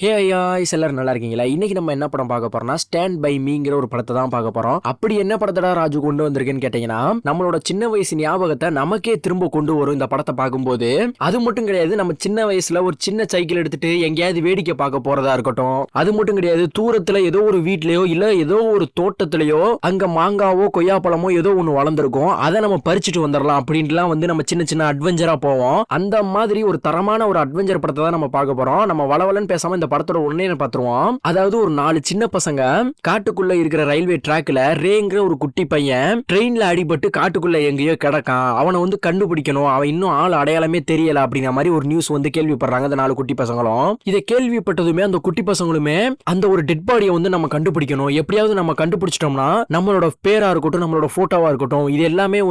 ஹே ஐயா எல்லாரும் நல்லா இருக்கீங்களா? இன்னைக்கு நம்ம என்ன படம் பார்க்க போறோம்னா ஸ்டாண்ட் பை மீங்கிற ஒரு படத்தை தான் பார்க்க போறோம். அப்படி என்ன படத்தடா ராஜு கொண்டு வந்திருக்குன்னு கேட்டீங்கன்னா, நம்மளோட சின்ன வயசு ஞாபகத்தை நமக்கே திரும்ப கொண்டு வரும் இந்த படத்தை பார்க்கும்போது. அது மட்டும் கிடையாது, நம்ம சின்ன வயசுல ஒரு சின்ன சைக்கிள் எடுத்துட்டு எங்கேயாவது வேடிக்கை பார்க்க போறதா இருக்கட்டும். அது மட்டும் கிடையாது, தூரத்துல ஏதோ ஒரு வீட்லயோ இல்ல ஏதோ ஒரு தோட்டத்திலயோ அங்க மாங்காவோ கொய்யாப்பழமோ ஏதோ ஒண்ணு வளர்ந்துருக்கும், அதை நம்ம பறிச்சுட்டு வந்துடலாம் அப்படின்ட்டுலாம் நம்ம சின்ன சின்ன அட்வென்ச்சரா போவோம். அந்த மாதிரி ஒரு தரமான ஒரு அட்வென்ச்சர் படத்தை தான் நம்ம பார்க்க போறோம். நம்ம வளவலன்னு பேசாம இந்த படத்தோட ஒன்னே பாத்துருவோம். அதாவது ஒரு 4 சின்ன பசங்க காட்டுக்குள்ள இருக்கிற ரயில்வே டிராக்ல ரேங்கிற ஒரு குட்டி பையன் ட்ரெயின்ல அடிபட்டு காட்டுக்குள்ள எங்கேயோ கிடக்கான். அவனை கண்டுபிடிக்கணும், அவன் இன்னும் ஆள் அடையாளமே தெரியல அப்படிங்கிற மாதிரி ஒரு நியூஸ் கேள்விப்படுறாங்க அந்த 4 குட்டி பசங்களும். இதை கேள்விப்பட்டதுமே அந்த குட்டி பசங்களுமே அந்த ஒரு டெட் பாடியை நம்ம கண்டுபிடிக்கணும், எப்படியாவது நம்ம கண்டுபிடிச்சிட்டோம்னா நம்மளோட பேரா இருக்கட்டும் நம்மளோட போட்டோவா இருக்கட்டும் இது எல்லாமே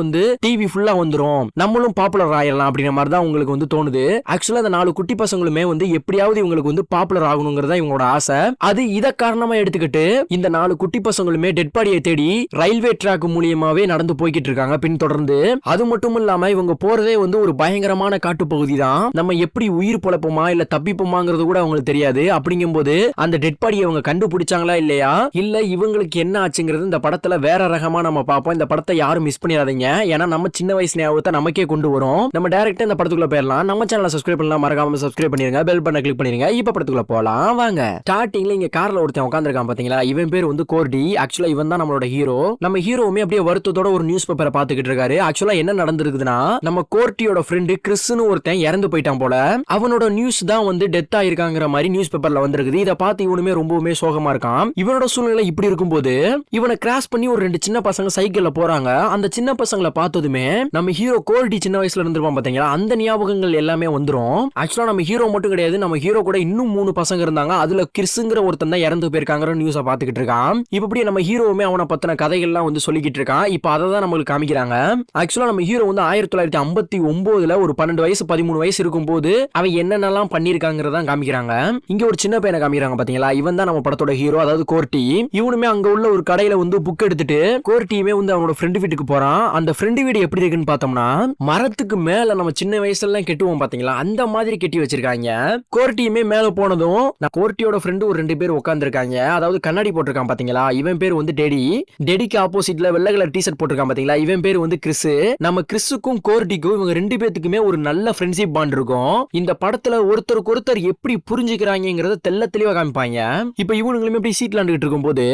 டிவி ஃபுல்லா வந்துரும், நம்மளும் பாப்புலர் ஆயிடலாம் அப்படிங்கிற மாதிரி தான் உங்களுக்கு தோணுது. ஆக்சுவலா அந்த 4 குட்டி பசங்களுமே எப்படியாவது இவங்களுக்கு பாப்புலர் ஆகணுங்கிறதா இவங்களோட ஆசை. அது இத காரணமா எடுத்துக்கிட்டு இந்த 4 குட்டி பசங்களுமே டெட் பாடியை தேடி ரயில்வே ட்ராக் மூலியமாவே நடந்து போய்கிட்டு இருக்காங்க பின்தொடர்ந்து. அது மட்டும் இல்லாம இவங்க போறதே ஒரு பயங்கரமான காட்டு பகுதி தான். நம்ம எப்படி உயிர் பொழப்போமா இல்ல தப்பிப்போமாங்கிறது கூட அவங்களுக்கு தெரியாது. அப்படிங்கும்போது அந்த டெட் பாடியை இவங்க கண்டுபிடிச்சாங்களா இல்லையா, இல்ல இவங்களுக்கு என்ன ஆச்சுங்கிறது இந்த படத்துல வேற ரகமா நம்ம பார்ப்போம். இந்த படத்தை யாரும் மிஸ் பண்ணிடாதீங்க, ஏன்னா நம்ம சின்ன வயசு ஞாபகத்தை நமக்கே கொண்டு வரும். நம்ம டைரக்டா இந்த படத்துக்குள்ள போயிடலாம். நம்ம சேனலை சப்ஸ்கிரைப் பண்ணலாம், மறக்காம சப்ஸ்கிரைப் பண்ணிருங்க, பெல் பட்டனை கிளிக் பண்ணிருங்க. இப்ப படத்துக்குள்ள போலாம் வாங்க. ஸ்டார்டிங்ல இங்க கார்ல ஒருத்தன் உட்கார்ந்திருக்கான் பாத்தீங்களா, இவன் பேர் கோர்டி. ஆக்சுவலா இவன் தான் நம்மளோட ஹீரோ. நம்ம ஹீரோவுமே அப்படியே வருத்தத்தோட ஒரு நியூஸ் பேப்பரை பாத்துக்கிட்டு இருக்காரு. ஆக்சுவலா என்ன நடந்திருக்குதுன்னா, நம்ம கோர்ட்டியோட ஃப்ரெண்டு கிறிஸ்னு ஒருத்தன் இறந்து போயிட்டான் போல. அவனோட நியூஸ் தான் டெத் ஆயிருக்காங்கிற மாதிரி நியூஸ் பேப்பர்ல வந்திருக்குது. இதை பார்த்து இவனுமே ரொம்பவுமே சோகமா இருக்கான். இவனோட சூழ்நிலை இப்படி இருக்கும்போது இவனை கிராஸ் பண்ணி ஒரு 2 சின்ன பசங்க சைக்கிள்ல போறாங்க. அந்த சின்ன பசங்களை பார்த்ததுமே நம்ம ஹீரோ கோர்டி சின்ன வயசுல இருந்திருப்பான் பாத்தீங்களா, அந்த ஞாபகங்கள் எல்லாமே வந்துரும். ஆக்சுவலா நம்ம ஹீரோ மட்டும் கிடையாது, நம்ம ஹீரோ கூட இன்னும் 3 பசங்க இருந்தாங்க. அதுல கிறிஸ்ங்கிற ஒருத்தன் தான் இறந்து போயிருக்காங்கிற நியூஸை பாத்துக்கிட்டு இருக்கான். இப்படி நம்ம ஹீரோவுமே அவனை பத்தின கதைகள்லாம் சொல்லிக்கிட்டு இருக்கான். இப்ப அதை தான் நம்மளுக்கு காமிக்கிறாங்க. ஆக்சுவலா நம்ம ஹீரோ 1959ல ஒரு 12 வயசு 13 வயசு இருக்கும் போது அவன் என்னென்னலாம் பண்ணிருக்காங்கிறத காமிக்கிறாங்க. இங்க ஒரு சின்ன பையனை காமிக்கிறாங்க பாத்தீங்களா, இவன் தான் நம்ம படத்தோட ஹீரோ, அதாவது கோர்ட்டி. இவனுமே அங்க உள்ள ஒரு கடையில புக் எடுத்துட்டு கோர்ட்டியுமே அவனோட ஃப்ரெண்டு வீட்டுக்கு போறான். அந்த ஃப்ரெண்டு வீடு எப்படி இருக்குன்னு பார்த்தோம்னா, மரத்துக்கு மேல நம்ம சின்ன வயசுல எல்லாம் கெட்டுவோம் பாத்தீங்களா, அந்த மாதிரி கெட்டி வச்சிருக்காங்க. கோர்ட்டியுமே மேல போனதும் கோர்ட்டியோட ஃப்ரெண்டு ஒரு 2 பேர் உட்கார்ந்திருக்காங்க. அதாவது கண்ணாடி போட்டிருக்கான் பாத்தீங்களா, இவன் பேர் டெடி. டெடிக்கு ஆப்போசிட்ல வெள்ளை கலர் டி-ஷர்ட் போட்டிருக்கான் பாத்தீங்களா, இவன் பேர் கிறிஸ். நம்ம கிறிஸுக்கும் கோர்ட்டிக்கும் இவங்க 2 பேத்துக்குமே ஒரு நல்ல ஃப்ரெண்ட்ஷிப் பாண்ட் இருக்கும். இந்த படத்துல ஒருத்தருக்கு ஒருத்தர் எப்படி புரிஞ்சுக்கிறாங்கிறத தெள்ள தெளிவா காமிப்பாங்க. இப்ப இவனுங்களுமே எப்படி சீட் விளையாண்டுட்டு இருக்கும்போது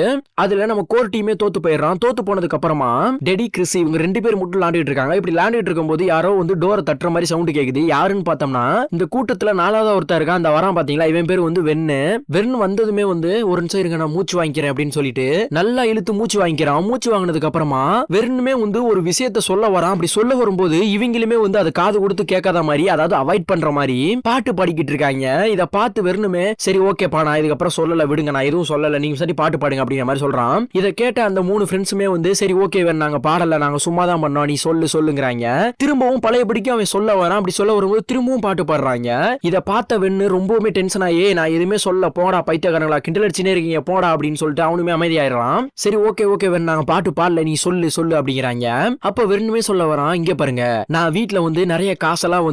அதுல நம்ம கோர்ட்டியுமே தோத்து போயிடுறான். தோத்து போனதுக்கு அப்புறமா டெடி கிறிஸ் இவங்க 2 பேர் மட்டும் விளையாண்டுட்டு இருக்காங்க. இப்படி விளையாண்டுட்டு இருக்கும்போது யாரோ டோரை தட்டுற மாதிரி சவுண்ட் கேக்குது. யாருன்னு பார்த்தோம்னா இந்த கூட்டத்துல 4வது ஒருத்தர் இருக்கான், அந்த வரான் பாத்தீங்களா, இவன் பேர் வென்னு. வென்னு வந்ததுமே ஒரு நிமிஷம் இருங்க நான் மூச்சு வாங்கிக்கிறேன் அப்படின்னு சொல்லிட்டு நல்லா இழுத்து மூச்சு வாங்கிக்கிறான். மூச்சு வாங்கினதுக்கு அப்புறமா வெறுமே ஒரு விஷயத்த சொல்ல வரான். அப்படி சொல்ல வரும்போது இவங்களுமே அதை காது கொடுத்து கேட்காத மாதிரி, அதாவது அவாய்ட் பண்ற மாதிரி பாட்டு பாடிக்கிட்டு இருக்காங்க. இதை பார்த்து வெறுமே சரி ஓகேப்பா நான் இதுக்கப்புறம் சொல்லல விடுங்க, நான் எதுவும் சொல்லல, நீங்க சரி பாட்டு பாடுங்க அப்படிங்கிற மாதிரி சொல்றான். இதை கேட்ட அந்த 3 ஃப்ரெண்ட்ஸுமே சரி ஓகே வேணும் நாங்க பாடல, நாங்க சும்மா தான் பண்ணோம், நீ சொல்லுங்கிறாங்க. திரும்பவும் பழையபடிக்கும் அவன் சொல்ல வரான். அப்படி சொல்ல வரும்போது திரும்பவும் பாட்டு பாடுறாங்க. இதை பார்த்த வென்னு ரொம்பவுமே டென்ஷன் ஆகி நான் எதுவுமே சொல்ல, போடா பைத்தியக்காரங்களா கிண்டல் அடிச்சுனே இருக்கீங்க போடா அப்படின்னு சொல்லிட்டு அவனுமே அமைதியாயிடலாம். சரி ஓகே வேணும் நாங்க பாட்டு பாடல, நீ சொல்லு அப்படிங்கிறாங்க. அப்ப வெறுமே சொல்ல வரான், இங்க பாருங்க நான் வீட்டுல நிறைய காசெல்லாம்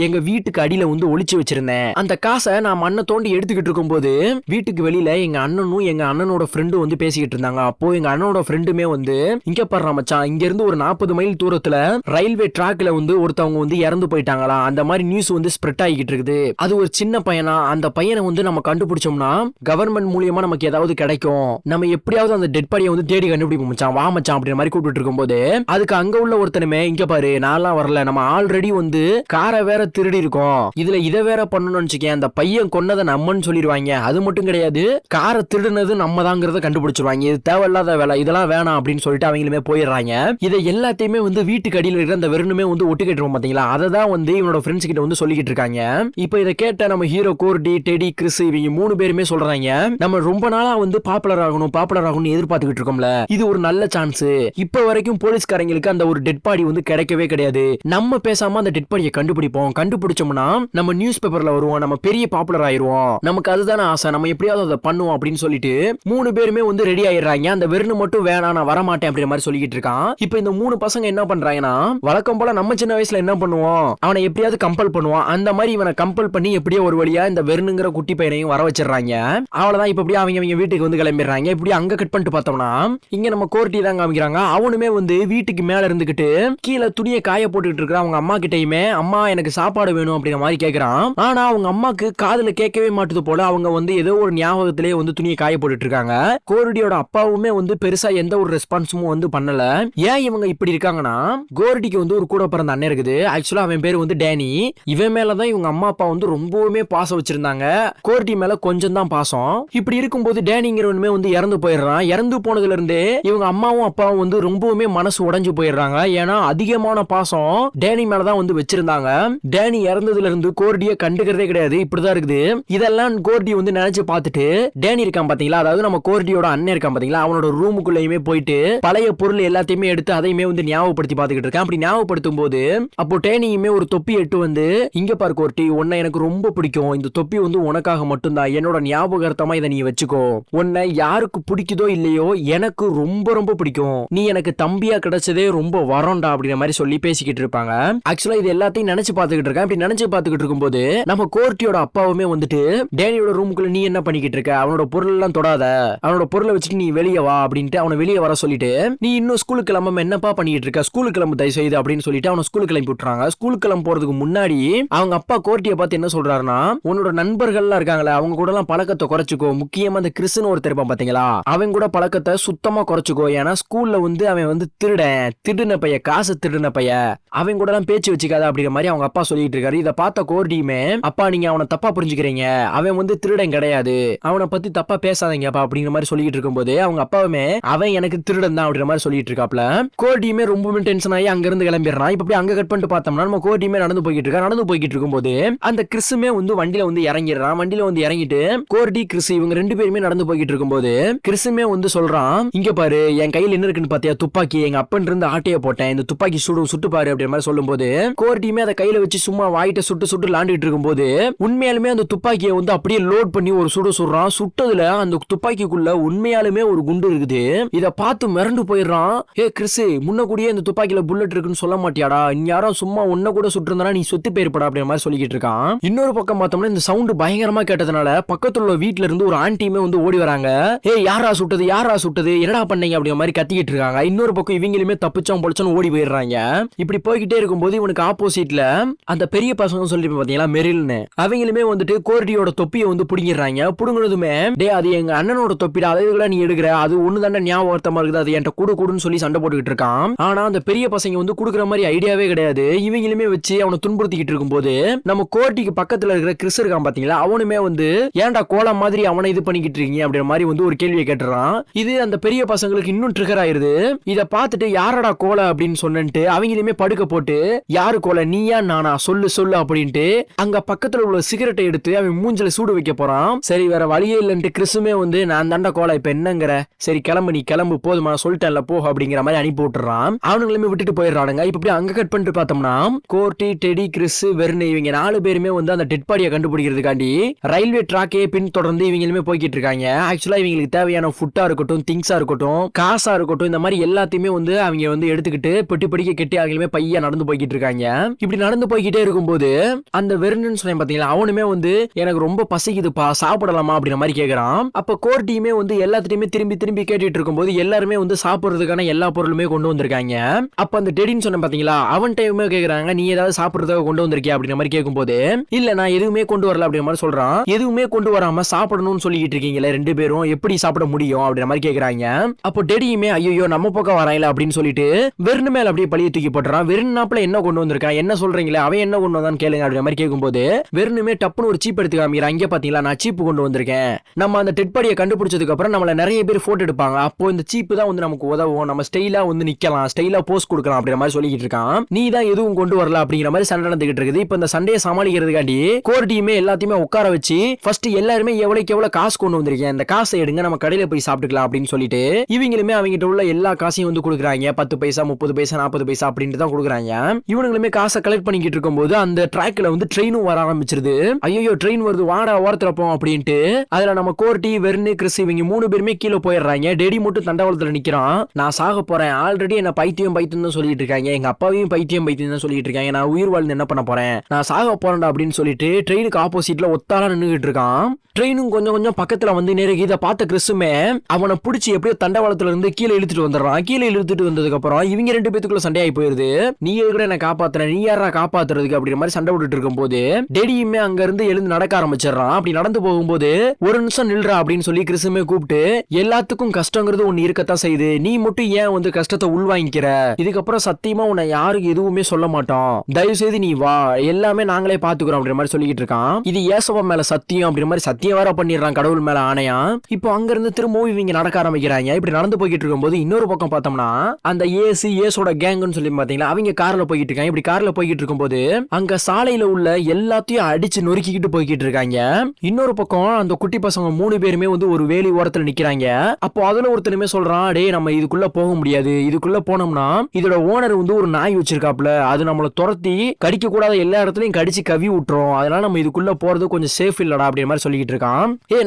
எங்க வீட்டுக்கு அடியில ஒளிச்சு வச்சிருந்தேன். அந்த காசை நான் மண்ணை தோண்டி எடுத்துக்கிட்டு இருக்கும் போது வீட்டுக்கு வெளியில எங்க அண்ணனும் எங்க அண்ணனோட ஃப்ரெண்டும் பேசிக்கிட்டு இருந்தாங்க. அப்போ எங்க அண்ணனோட ஃப்ரெண்டுமே இங்க பாரு மச்சான், இங்க இருந்து ஒரு 40 மைல் தூரத்துல ரயில்வே டிராக்ல ஒருத்தவங்க இறந்து போயிட்டாங்களா, அந்த மாதிரி நியூஸ் ஸ்ப்ரெட் ஆகிட்டு இருக்குது. அது ஒரு சின்ன பையனா, அந்த பையனை நம்ம கண்டுபிடிச்சோம்னா கவர்மெண்ட் மூலியமா நமக்கு ஏதாவது கிடைக்கும், நம்ம எப்படியாவது அந்த டெட் பாடியை தேடி கண்டுபிடிப்போம் மச்சான், வா மச்சான் அப்படிங்கிற மாதிரி கூப்பிட்டு இருக்கும்போது அதுக்கு அங்க உள்ள ஒருத்தனுமே இங்க பாரு நான்லாம் வரல, நம்ம ஆல்ரெடி காரை வேற திருடி இருக்கோம், இதுல இதை வேற பண்ணணும்னு நினைச்சுக்கேன், அந்த பையன் கொன்னதை நம்மன்னு சொல்லிடுவாங்க. அது மட்டும் கிடையாது, காரை திருடுனது நம்ம தாங்கிறத கண்டுபிடிச்சிருவாங்க, இது தேவையில்லாத வேலை, இதெல்லாம் வேணாம் அப்படின்னு சொல்லிட்டு அவங்களுமே போயிடுறாங்க. இதை எல்லாத்தையுமே வீட்டுக்கு அடியில் இருக்கிற அந்த வெறுமே ஒட்டுக்கிட்டு பாத்தீங்களா, அதை தான் இவனோட ஃப்ரெண்ட்ஸ் கிட்ட சொல்லிக்கிட்டு இருக்காங்க. இப்ப இதை கேட்ட நம்ம ஹீரோ கோர்டி, டெடி, கிறிஸ் இவங்க 3 பேருமே சொல்றாங்க, நம்ம ரொம்ப நாளா பாப்புலர் ஆகணும் எதிர்பார்த்துக்கிட்டு இருக்கோம்ல, இது ஒரு நல்ல சான்ஸ். இப்ப வரைக்கும் போலீஸ்காரங்களுக்கு அந்த ஒரு டெட் பாடி கிடைக்கவே கிடையாது, நம்ம பேசாம அந்த டெட் பாடியை கண்டுபிடிப்போம், கண்டுபிடிச்சோம்னா நம்ம நியூஸ் பேப்பர்ல வருவோம், நம்ம பெரிய பாப்புலர் ஆயிருவோம், நமக்கு அதுதானே ஆசை, நம்ம எப்படியாவது அதை பண்ணுவோம் அப்படின்னு சொல்லிட்டு 3 பேருமே ரெடி ஆயிடுறாங்க. அந்த வெறுன்னு மட்டும் வேணாம் நான் வரமாட்டேன் அப்படிங்கிற மாதிரி சொல்லிக்கிட்டு இருக்கான். இப்ப இந்த 3 பசங்க என்ன பண்றாங்கன்னா, வழக்கம் போல நம்ம சின்ன வயசுல என்ன பண்ணுவோம், அவனை எப்படியாவது கம்பல் பண்ணுவான், அந்த மாதிரி இவனை கம்பல் பண்ணி எப்படியோ ஒரு வழியா இந்த வெறுங்கிற குட்டி குட்டி பையனையும் வர வச்சிடறாங்க. அவ்வளவுதான். இப்ப அப்படியே அவங்க வீட்டுக்கு வந்து கிளம்பிடுறாங்க. இப்படி அங்க கட் பண்ணிட்டு பார்த்தோம்னா இங்க நம்ம கோர்ட்டி தான் காமிக்கிறாங்க. அவனுமே வந்து வீட்டுக்கு மேல இருந்துகிட்டு கீழே துணியை காய போட்டுக்கிட்டு இருக்கிற அவங்க அம்மா கிட்டயுமே அம்மா எனக்கு சாப்பாடு வேணும் அப்படிங்கிற மாதிரி கேட்கறான். ஆனா அவங்க அம்மாக்கு காதுல கேட்கவே மாட்டுது போல. அவங்க வந்து ஏதோ ஒரு ஞாபகத்திலேயே வந்து துணியை காய போட்டுட்டு இருக்காங்க. கோர்டியோட அப்பாவுமே வந்து பெருசா எந்த ஒரு ரெஸ்பான்ஸும் வந்து பண்ணல. ஏன் இவங்க இப்படி இருக்காங்கன்னா கோர்டிக்கு வந்து ஒரு கூட பிறந்த அண்ணன் இருக்குது. ஆக்சுவலா அவன் பேர் வந்து டேனி. இவன் மேலதான் இவங்க அம்மா அப்பா வந்து ரொம்பவுமே பாசம் வச்சிருந்தாங்க. கோர்டி மேல கொஞ்சம் தான் பாசம். இப்படி இருக்கும்போது டேனிங்கிறவனுமே வந்து இறந்து போயிடுறான். இறந்து போனதுல இருந்தே இவங்க அம்மாவும் அப்பாவும் வந்து ரொம்பவுமே மனசு உடைஞ்சு போயிடுறாங்க. ஏன்னா அதிகமான பாசம் டேனி மேலதான் வந்து வச்சிருந்தாங்க. டேனி இறந்ததுல இருந்து கோர்டியை கண்டுக்கிறதே கிடையாது. இப்படிதான் இருக்குது. இதெல்லாம் கோர்டி வந்து நினைச்சு பார்த்துட்டு டேனி இருக்கான் பாத்தீங்களா, அதாவது நம்ம கோர்டியோட அண்ணன் இருக்கான் பாத்தீங்களா, அவனோட ரூமுக்குள்ளேயுமே போயிட்டு பழைய பொருள் எல்லாத்தையுமே எடுத்து அதையுமே வந்து ஞாபகப்படுத்தி பார்த்துக்கிட்டு இருக்கான். அப்படி ஞாபகப்படுத்தும் போது அப்போ டேனியுமே ஒரு தொப்பி எட்டு வந்து இங்க பாரு கோர்டி, உன்னை எனக்கு ரொம்ப பிடிக்கும். இந்த தொப்பி வந்து உனக்காக மட்டும்தான். என்னோட ஞாபகார்த்தமா இதை நீ வச்சுக்கோ. உன்னை யாருக்கு பிடிக்குதோ இல்லையோ எனக்கு ரொம்ப ரொம்ப பிடிக்கும். நீ எனக்கு தம்பியா கிடைச்சதே ரொம்ப வரண்டா அப்படிங்கிற மாதிரி சொல்லி பேசிக்கிட்டு இருப்பாங்க. ஆக்சுவலா இது எல்லாத்தையும் நினைச்சு பார்த்துக்கிட்டு இருக்கேன். இப்படி நினைச்சு பார்த்துக்கிட்டு இருக்கும்போது நம்ம கோர்ட்டியோட அப்பாவுமே வந்துட்டு டேனியோட ரூமுக்குள்ள நீ என்ன பண்ணிக்கிட்டு இருக்க, அவனோட பொருள் எல்லாம் தொடாத, அவனோட பொருளை வச்சுட்டு நீ வெளியே வா அப்படின்ட்டு அவனை வெளியே வர சொல்லிட்டு நீ இன்னும் ஸ்கூலுக்கு கிளம்ப என்னப்பா பண்ணிட்டு இருக்க, ஸ்கூலுக்கு கிளம்பு தயவு செய்து அப்படின்னு சொல்லிட்டு அவனை ஸ்கூலுக்கு கிளம்பி விட்டுறாங்க. ஸ்கூலுக்கு கிளம்ப போறதுக்கு முன்னாடி அவங்க அப்பா கோர்ட்டியை பார்த்து என்ன சொல்றாருன்னா, உன்னோட நண்பர்கள்லாம் இருக்காங்களே அவங்க கூட எல்லாம் பழக்கத்தை குறைச்சுக்கோ. முக்கியமா அந்த கிறிஸ்னு ஒருத்தர் இருப்பான் பாத்தீங்களா, அவன் கூட பழக்கத்தை சுத்தமா குறைச்சுக்கோ. ஏன்னா ஸ்கூல்ல வந்து அவன் வந்து திருடின பைய, காசு திருடின பைய, அவன் கூட எல்லாம் பேச்சு வச்சுக்காத அப்படிங்கிற மாதிரி அவங்க அப்பா சொல்லிட்டு இருக்காரு. இதை பார்த்த கோர்டியுமே அப்பா நீங்க அவனை தப்பா புரிஞ்சுக்கிறீங்க, அவன் வந்து திருடன் கிடையாது, அவனை பத்தி தப்பா பேசாதீங்கப்பா அப்படிங்கிற மாதிரி சொல்லிட்டு இருக்கும்போது அவங்க அப்பாவுமே அவன் எனக்கு திருடன் தான் அப்படிங்கிற மாதிரி சொல்லிட்டு இருக்காப்ல. கோர்டியுமே ரொம்பவே டென்ஷன் ஆகி அங்க இருந்து கிளம்பிடுறான். இப்ப அங்க கட் பண்ணிட்டு பார்த்தோம்னா நம்ம கோர்டியுமே நடந்து போய்கிட்டு இருக்கா. நடந்து போய்கிட்டு இருக்கும்போது அந்த கிறிஸுமே வந்து வண்டியில வந்து இறங்கிடுறான். வண்டியில வந்து இறங்கிட்டு கோர்டி கிறிஸ் இவங்க ரெண்டு பேருமே நடந்து போய்கிட்டு இருக்கும்போது கிறிஸுமே வந்து சொல்றான், இங்க பாரு என் கையில என்ன இருக்குன்னு பாத்தியா, துப்பாக்கி, எங்க அப்பன் இருந்து ஆட்டைய போட்டேன், இந்த துப்பாக்கி சுட்டு பாரு அப்படிங்கிற மாதிரி சொல்லும்போது கோர்டியுமே அதை கையில வச்சு சும்மா வாயிட்ட சுட்டு லாண்டிட்டு இருக்கும்போது உண்மையாலுமே அந்த துப்பாக்கியை வந்து அப்படியே லோட் பண்ணி ஒரு சுடுறான். சுட்டதுல அந்த துப்பாக்கிக்குள்ள உண்மையாலுமே ஒரு குண்டு இருக்குது. இத பார்த்து மிரண்டு போயிடுறான். ஏ கிறிஸ், முன்ன கூடிய இந்த துப்பாக்கியில புல்லட் இருக்குன்னு சொல்ல மாட்டியாடா, யாரும் சும்மா ஒன்ன கூட சுட்டுருந்தா நீ சொத்து பேர்படா அப்படிங்கிற மாதிரி சொல்லிக்கிட்டு இருக்கான். இன்னொரு பக்கம் பார்த்தோம்னா இந்த சவுண்ட் பயங்கரமா கேட்டதுனால பக்கத்துல உள்ள வீட்டுல இருந்து ஒரு ஆண்டியுமே வந்து ஓடி வராங்க. ஏ யாரா சுட்டது என்னடா பண்ணீங்க அப்படிங்கிற மாதிரி கத்திக்கிட்டு இருக்காங்க. இன்னொரு பக்கம் இவங்களுமே தப்பிச்சோம் பொழிச்சோன்னு ஓடி போயிடுறாங்க. இப்படி போய்கிட்டே இருக்கும்போது இவனுக்கு ஆப்போசிட்ல அந்த பெரிய பசங்க சொல்லி பாத்தீங்களா மெரில்னு, அவங்களுமே வந்துட்டு கோர்டியோட தொப்பியை வந்து புடிங்கிடுறாங்க. புடுங்குனதுமே டே அது எங்க அண்ணனோட தொப்பிடா, அதை நீ எடுக்கிற, அது ஒண்ணு தானே ஞாபகமா இருக்குது, அது என்கிட்ட கூடுன்னு சொல்லி சண்டை போட்டுக்கிட்டு இருக்கான். ஆனா அந்த பெரிய பசங்க வந்து குடுக்குற மாதிரி ஐடியாவே கிடையாது. இவங்களுமே வச்சு அவனை துன்புறுத்திக்கிட்டு இருக்கும்போது நம்ம கோர்ட்டிக்கு பக்கத்துல இருக்கிற கிறிஸ் இருக்கான் பாத்தீங்களா, அவனுமே வந்து ஏன்டா கோலம் மாதிரி அவனை இது பண்ணிக்கிட்டு இருக்கீங்க அப்படிங்கிற மாதிரி வந்து ஒரு கேள்வியை கேட்டுறான். இது அந்த பெரிய பசங்களுக்கு இன்னும் ட்ரிகர் ஆயிருது. இத பார்த்துட்டு யாரடா கோல அப்படின்னு சொன்னேன்ட்டு அவங்களுமே படுக்க போட்டு யாரு கோல, நீயா நானா, சொல்லு அப்படின்ட்டு அங்க பக்கத்துல உள்ள சிகரெட்டை எடுத்து அவன் மூஞ்சில சூடு வைக்க போறான். சரி வேற வழியே இல்லைன்ட்டு கிறிஸுமே வந்து நான் தாண்டா கோல, இப்ப என்னங்கிற, சரி கிளம்பு, நீ கிளம்பு, போதுமா சொல்லிட்டேன்ல போ அப்படிங்கிற மாதிரி அனுப்பி விட்டுறான். அவனுங்களுமே விட்டுட்டு போயிடுறானுங்க. இப்படி அங்க கட் பண்ணிட்டு பார்த்தோம்னா கோர்ட்டி, டெடி, கிறிஸ், வெர்னு இவங்க 4 பேருமே வந்து அந்த டெட் பாடியை கண்டுபிடிக்கிறதுக்காண்டி ரயில்வே ட்ராக்கே பின் தொடர்ந்து இவங்களுமே போய்கிட்டு இருக்காங்க. ஆக்சுவலா இவங்களுக்கு தேவையான ஃபுட்டா இருக்கட்டும், திங்ஸா இருக்கட்டும், காசா இருக்கட்டும், இந்த மாதிரி எல்லாத்தையுமே வந்து அவங்க வந்து எடுத்துக்கிட்டு பெட்டி படிக்க கெட்டி அவங்களுமே பையா நடந்து போய்கிட்டு இருக்காங்க. இப்படி நடந்து போய்கிட்டே இருக்கும்போது அந்த வெர்னு சொன்னேன் பாத்தீங்களா, அவனுமே வந்து எனக்கு ரொம்ப பசிக்குதுப்பா, சாப்பிடலாமா அப்படிங்கிற மாதிரி கேக்குறான். அப்ப கோர்ட்டியுமே வந்து எல்லாத்தையுமே திரும்பி கேட்டுட்டு இருக்கும்போது எல்லாருமே வந்து சாப்பிடுறதுக்கான எல்லா பொருளுமே கொண்டு வந்திருக்காங்க. அப்ப அந்த டெடின்னு சொன்ன பாத்தீங்களா, அவன் டைமே கேக்குறாங்க, நீ ஏதாவது சாப்பிடுறதுக்காக கொண்டு வந்திருக்கியா அப்படிங்கிற மாதிரி கேட்கும்போது இல்ல நான் எதுவுமே கொண்டு வரல அப்படிங்கிற மாதிரி சொல்றான். எதுவுமே கொண்டு வராம சாப்பிடணும்னு சொல்லிட்டு இருக்கீங்களே ரெண்டு பேரும், எப்படி சாப்பிட முடியும் அப்படிங்கிற மாதிரி கேக்குறாங்க. அப்போ டெடியுமே ஐயோ நம்ம பக்கம் வராயில அப்படின்னு சொல்லிட்டு வெறும் மேல அப்படியே பழிய தூக்கி போட்டுறான். வெறும் நாப்புல என்ன கொண்டு வந்திருக்கான், என்ன சொல்றீங்களே, அவன் என்ன கொண்டு வந்தான்னு கேளுங்க அப்படிங்கிற மாதிரி கேட்கும்போது வெறுமே டப்புன்னு ஒரு சீப் எடுத்து காமிக்கிறான். இங்க பாத்தீங்களா நான் சீப்பு கொண்டு வந்திருக்கேன், நம்ம அந்த டெட் பாடியை கண்டுபிடிச்சதுக்கு அப்புறம் நம்மள நிறைய பேர் போட்டோ எடுப்பாங்க, அப்போ இந்த சீப்பு தான் வந்து நமக்கு உதவும், நம்ம ஸ்டைலா வந்து நிக்கலாம், ஸ்டைலா போஸ்ட் கொடுக்கலாம் அப்படிங்கிற மாதிரி சொல்லிட்டு இருக்கான். நீ தான் எதுவும் கொண்டு வரல அப்படிங்கிற மாதிரி சண்டை நடந்துகிட்டு இருக்குது. இப்ப இந்த சண்டையை சமாளிக்கிறதுக்காண்டி கோர்ட்டியுமே எல்லாத்தையுமே உட்கார வச்சு ஃபர்ஸ்ட் எல்லாருமே எவ்வளவு காசு கொண்டு வந்திருக்கேன், இந்த காசை எடுங்க, நம்ம கடையில போய் சாப்பிட்டுக்கலாம் அப்படின்னு சொல்லிட்டு இவங்களுமே அவங்ககிட்ட உள்ள எல்லா காசையும் வந்து கொடுக்குறாங்க. 10 பைசா 30 பைசா 40 பைசா அப்படின்ட்டு தான் கொடுக்குறாங்க. கொடுக்குறாங்க. இவனுங்களுமே காசை கலெக்ட் பண்ணிக்கிட்டு இருக்கும்போது அந்த ட்ராக்ல வந்து ட்ரெயினும் வர ஆரம்பிச்சிருது. ஐயோ ட்ரெயின் வருது, வாடா ஓரத்துல போம் அப்படின்ட்டு அதுல நம்ம கோர்ட்டி, வெர்னு, கிறிஸ் இவங்க 3 பேருமே கீழே போயிடுறாங்க. டெடி மட்டும் தண்டவாளத்துல நிக்கிறான். நான் சாக போறேன், ஆல்ரெடி என்ன பைத்தியம் தான் சொல்லிட்டு இருக்காங்க, எங்க அப்பாவையும் பைத்தியம் தான் சொல்லிட்டு இருக்காங்க, நான் உயிர் வாழ்ந்து என்ன பண்ண போறேன், நான் சாக போறேன்டா அப்படின்னு சொல்லிட்டு ட்ரெயினுக்கு ஆப்போசிட்ல ஒத்தாலா நின்னுகிட்டு இருக்கான். ட்ரெயினும் கொஞ்சம் கொஞ்சம் பக்கத்துல வந்து நெருங்கி இதை பார்த்த கிறிஸுமே அவனை பிடிச்சி எப்படியோ தண்டவாளத்துல இருந்து கீழே இழுத்துட்டு வந்துடுறான். கீழே இழுத்துட்டு வந்ததுக்கு அப்புறம் இவங்க 2 பேத்துக்குள்ள சண்டையாகி போயிருது. நீ எதுக்கு என்ன காப்பாத்துற, நீ யாரா காப்பாத்துறதுக்கு அப்படிங்கிற மாதிரி சண்டை விட்டுட்டு இருக்கும் போது டெடியுமே அங்க இருந்து எழுந்து நடக்க ஆரம்பிச்சிடறான். அப்படி நடந்து போகும்போது ஒரு நிமிஷம் நில்றா அப்படின்னு சொல்லி கிறிஸுமே கூப்பிட்டு, எல்லாத்துக்கும் கஷ்டங்கிறது ஒன்னு இருக்கத்தான் செய்யுது, நீ மட்டும் ஏன் வந்து கஷ்டத்தை உள்வாங்கிக்கிற, இதுக்கப்புறம் சத்தியமா உன்னை யாருக்கு எதுவுமே சொல்ல மாட்டோம், தயவு செய்து நீ வா, எல்லாமே நாங்களே பாத்துக்கிறோம் அப்படிங்கிற மாதிரி சொல்லிக்கிட்டு இருக்கான். இது ஏசவா மேல சத்தியம் அப்படிங்கிற மாதிரி சத்தியம் வேற பண்ணிடுறான், கடவுள் மேல ஆணையா. இப்போ அங்க இருந்து திரும்பவும் இவங்க நடக்க ஆரம்பிக்கிறாங்க. இப்படி நடந்து போய்கிட்டு இருக்கும்போது இன்னொரு பக்கம் பார்த்தோம்னா அந்த ஏசோட கேங்னு சொல்லி பாத்தீங்களா, அவங்க கார்ல போய்கிட்டு இருக்காங்க. இப்படி கார்ல போய்கிட்டு இருக்கும்போது அங்க சாலையில உள்ள எல்லாத்தையும் அடிச்சு நொறுக்கிக்கிட்டு போய்கிட்டு இருக்காங்க. இன்னொரு பக்கம் அந்த குட்டி பசங்க 3 பேருமே வந்து ஒரு வேலி ஓரத்துல நிக்கிறாங்க. அப்போ அதுல ஒருத்தனுமே சொல்றான், டேய் நம்ம இதுக்குள்ள போக முடியாது, இதுக்குள்ள போனோம்னா இதோட ஓனர் வந்து ஒரு நாய் வச்சிருக்காப்ல, அது நம்மள துரத்தி கடிக்க கூடாத எல்லா இடத்துலயும் கடிச்சு கவி விட்டுரும், அதனால நம்ம இதுக்குள்ள போறது கொஞ்சம் சேஃப் இல்லடா அப்படிங்கிற மாதிரி சொல்லிக்கிட்டு இருக்கான்.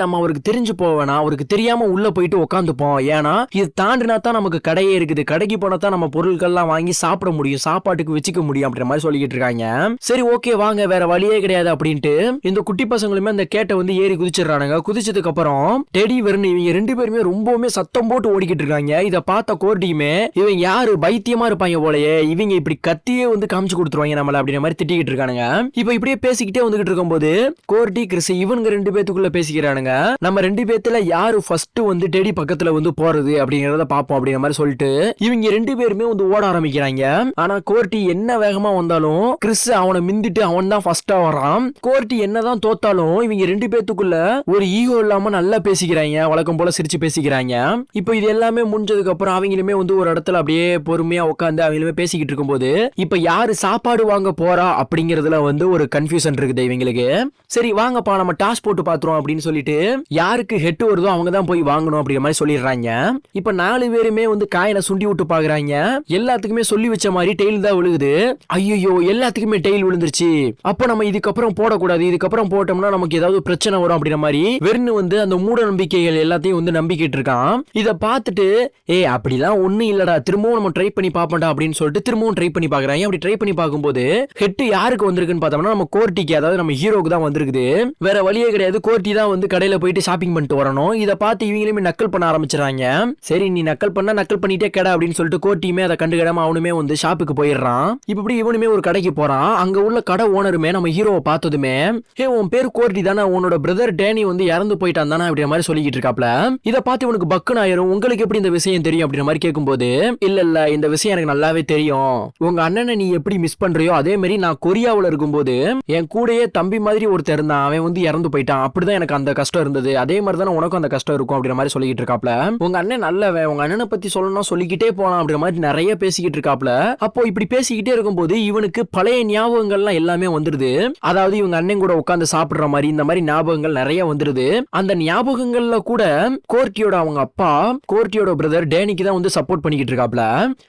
நம்ம அவருக்கு தெரிஞ்சு போவேனா, அவருக்கு தெரியாம உள்ள போயிட்டு உட்காந்துப்போம், ஏன்னா இது தாண்டினா தான் நமக்கு கடையே இருக்குது, கடைக்கு போனா தான் நம்ம பொருட்கள்லாம் வாங்கி சாப்பிட முடியும், சாப்பாட்டுக்கு வச்சுக்க முடியும் அப்படிங்கிற மாதிரி சொல்லிக்கிட்டு இருக்காங்க. சரி ஓகே வாங்க, வேற வழியே கிடையாது அப்படின்ட்டு இந்த குட்டி பசங்களுமே அந்த கேட்டை வந்து ஏறி குதிச்சிடறானுங்க. குதிச்சதுக்கு அப்புறம் டெடி, வெர்னு இவங்க 2 பேருமே ரொம்பவுமே சத்தம் போட்டு ஓடிக்கிட்டு இருக்காங்க. இதை பார்த்த கோர்ட்டியுமே இவங்க யாரு பைத்தியமா இருப்பாங்க போலயே, இவங்க இப்படி கத்தியே வந்து காமிச்சு கொடுத்துருவாங்க நம்மள அப்படிங்கிற மாதிரி திட்டிக்கிட்டு இருக்கானுங்க. இப்போ இப்படியே பேசிக்கிட்டே வந்துகிட்டு இருக்கும்போது கோர்ட்டி, கிறிஸ் இவங்க 2 பேத்துக்குள்ள பேசிக்கிறானுங்க. நம்ம 2 பேத்துல யாரு ஃபர்ஸ்ட் வந்து டெடி பக்கத்துல வந்து போறது அப்படிங்கறத பாப்போம் அப்படிங்கிற மாதிரி சொல்லிட்டு இவங்க 2 பேருமே வந்து ஓட ஆரம்பிக்கிறாங்க. ஆனா கோர்ட்டி என்ன வேகமா வந்தாலும் கிறிஸ் அவனை மிந்திட்டு அவன் தான் ஃபர்ஸ்டா வரான். கோர்ட்டி என்னதான் தோத்தாலும் இவங்க 2 பேத்துக்குள்ள ஒரு ஈகோ இல்லாம நல்லா பேசிக்கிறாங்க, வழக்கம் போல சிரிச்சு பேசிக்கிறாங்க. இப்போ இது எல்லாமே முடிஞ்சதுக்கு அப்புறம் அவங்களுமே வந்து ஒரு இடத்துல அப்படியே பொறுமையா உட்காந்து அவங்களுமே பேசிக்கிட்டு இருக்கும்போது இப்ப யாரு சாப்பாடு வாங்க போறா அப்படிங்கறதுல வந்து ஒரு கன்ஃபியூஷன் இருக்குது இவங்களுக்கு. சரி வாங்கப்பா நம்ம டாஸ் போட்டு பாத்துறோம் அப்படின்னு சொல்லிட்டு யாருக்கு ஹெட் வருதோ அவங்க தான் போய் வாங்கணும் அப்படிங்கிற மாதிரி சொல்லிடுறாங்க. இப்ப 4 பேருமே வந்து காயினை சுண்டி விட்டு பாக்குறாங்க. எல்லாத்துக்குமே சொல்லி வச்ச மாதிரி டெய்ல் தான் விழுகுது. ஐயோ எல்லாத்துக்குமே டெய்ல் விழுந்துருச்சு, அப்ப நம்ம இதுக்கப்புறம் போடக்கூடாது, இதுக்கப்புறம் போட்டோம்னா நமக்கு ஏதாவது பிரச்சனை வரும் அப்படிங்கிற மாதிரி வெறும் வந்து அந்த மூட நம்பிக்கைகள் எல்லாத்தையும் வந்து நம்பிக்கிட்டு இருக்கான். இதை பார்த்துட்டு அப்படிலாம் ஒண்ணு இல்லடா, திரும்பவும் நம்ம ட்ரை பண்ணி பாப்போம்டா அப்படின்னு சொல்லிட்டு திரும்பவும் ட்ரை பண்ணி பாக்குறாங்க. அப்படி ட்ரை பண்ணி பார்க்கும்போது ஹெட் யாருக்கு வந்திருக்குன்னு பார்த்தோம்னா நம்ம கோர்ட்டிக்கு, அதாவது நம்ம ஹீரோக்கு தான் வந்திருக்குது. வேற வழியே கிடையாது, கோர்ட்டி தான் வந்து கடையில போயிட்டு ஷாப்பிங் பண்ணிட்டு வரணும். இதை பார்த்து இவங்களுமே நக்கல் பண்ண ஆரம்பிச்சிடறாங்க. சரி நீ நக்கல் பண்ணிட்டே கடை அப்படின்னு சொல்லிட்டு கோர்ட்டியுமே அதை கண்டுக்கிடாம அவனுமே வந்து ஷாப்புக்கு போயிடுறான். இப்படி இவனுமே ஒரு கடைக்கு போறான். அங்க உள்ள கடை ஓனருமே நம்ம ஹீரோவை பார்த்ததுமே, உன் பேர் கோர்ட்டி தானே, உன்னோட பிரதர் டேனி வந்து இறந்து போயிட்டான் தானே அப்படிங்கிற மாதிரி சொல்லிக்கிட்டு இருக்காப்ல. இதை பார்த்து இவனுக்கு பக்குன்னு ஆயிரும். உங்களுக்கு எப்படி இந்த விஷயம் தெரியும் அப்படிங்கிற மாதிரி கேட்கும்போது, இல்ல இந்த விஷயம் எனக்கு நல்லாவே தெரியும், உங்க அண்ணனை நீ எப்படி மிஸ் பண்றியோ அதே மாதிரி நான் கொரியாவில் இருக்கும்போது என் கூடயே தம்பி மாதிரி ஒருத்தர் இருந்தான், அவன் வந்து இறந்து போயிட்டான், அப்படிதான் எனக்கு அந்த கஷ்டம் இருந்தது, அதே மாதிரி தானே உனக்கும் அந்த கஷ்டம் இருக்கும் அப்படிங்கிற மாதிரி சொல்லிக்கிட்டு இருக்காப்ல. உங்க அண்ணன் நல்லவன், உங்க அண்ணனை பத்தி சொல்லணும் சொல்லிக்கிட்டே போலாம் அப்படிங்கிற மாதிரி நிறைய பேசிக்கிட்டு இருக்காப்ல. அப்போ இப்படி பேசிக்கிட்டே இருக்கும்போது இவனுக்கு பழைய ஞாபகங்கள்லாம் எல்லாமே வந்துருது. அதாவது இவங்க அண்ணன் கூட உட்கார்ந்து சாப்பிடுற மாதிரி இந்த மாதிரி ஞாபகங்கள் நிறைய வந்துருது. அந்த ஞாபகங்கள்ல கூட கோர்ட்டியோட அவங்க அப்பா, கோர்ட்டியோட பிரதர் டேனிக்கு தான் வந்து சப்போர்ட் பண்ணிக்கிட்டு இருக்காப்ல.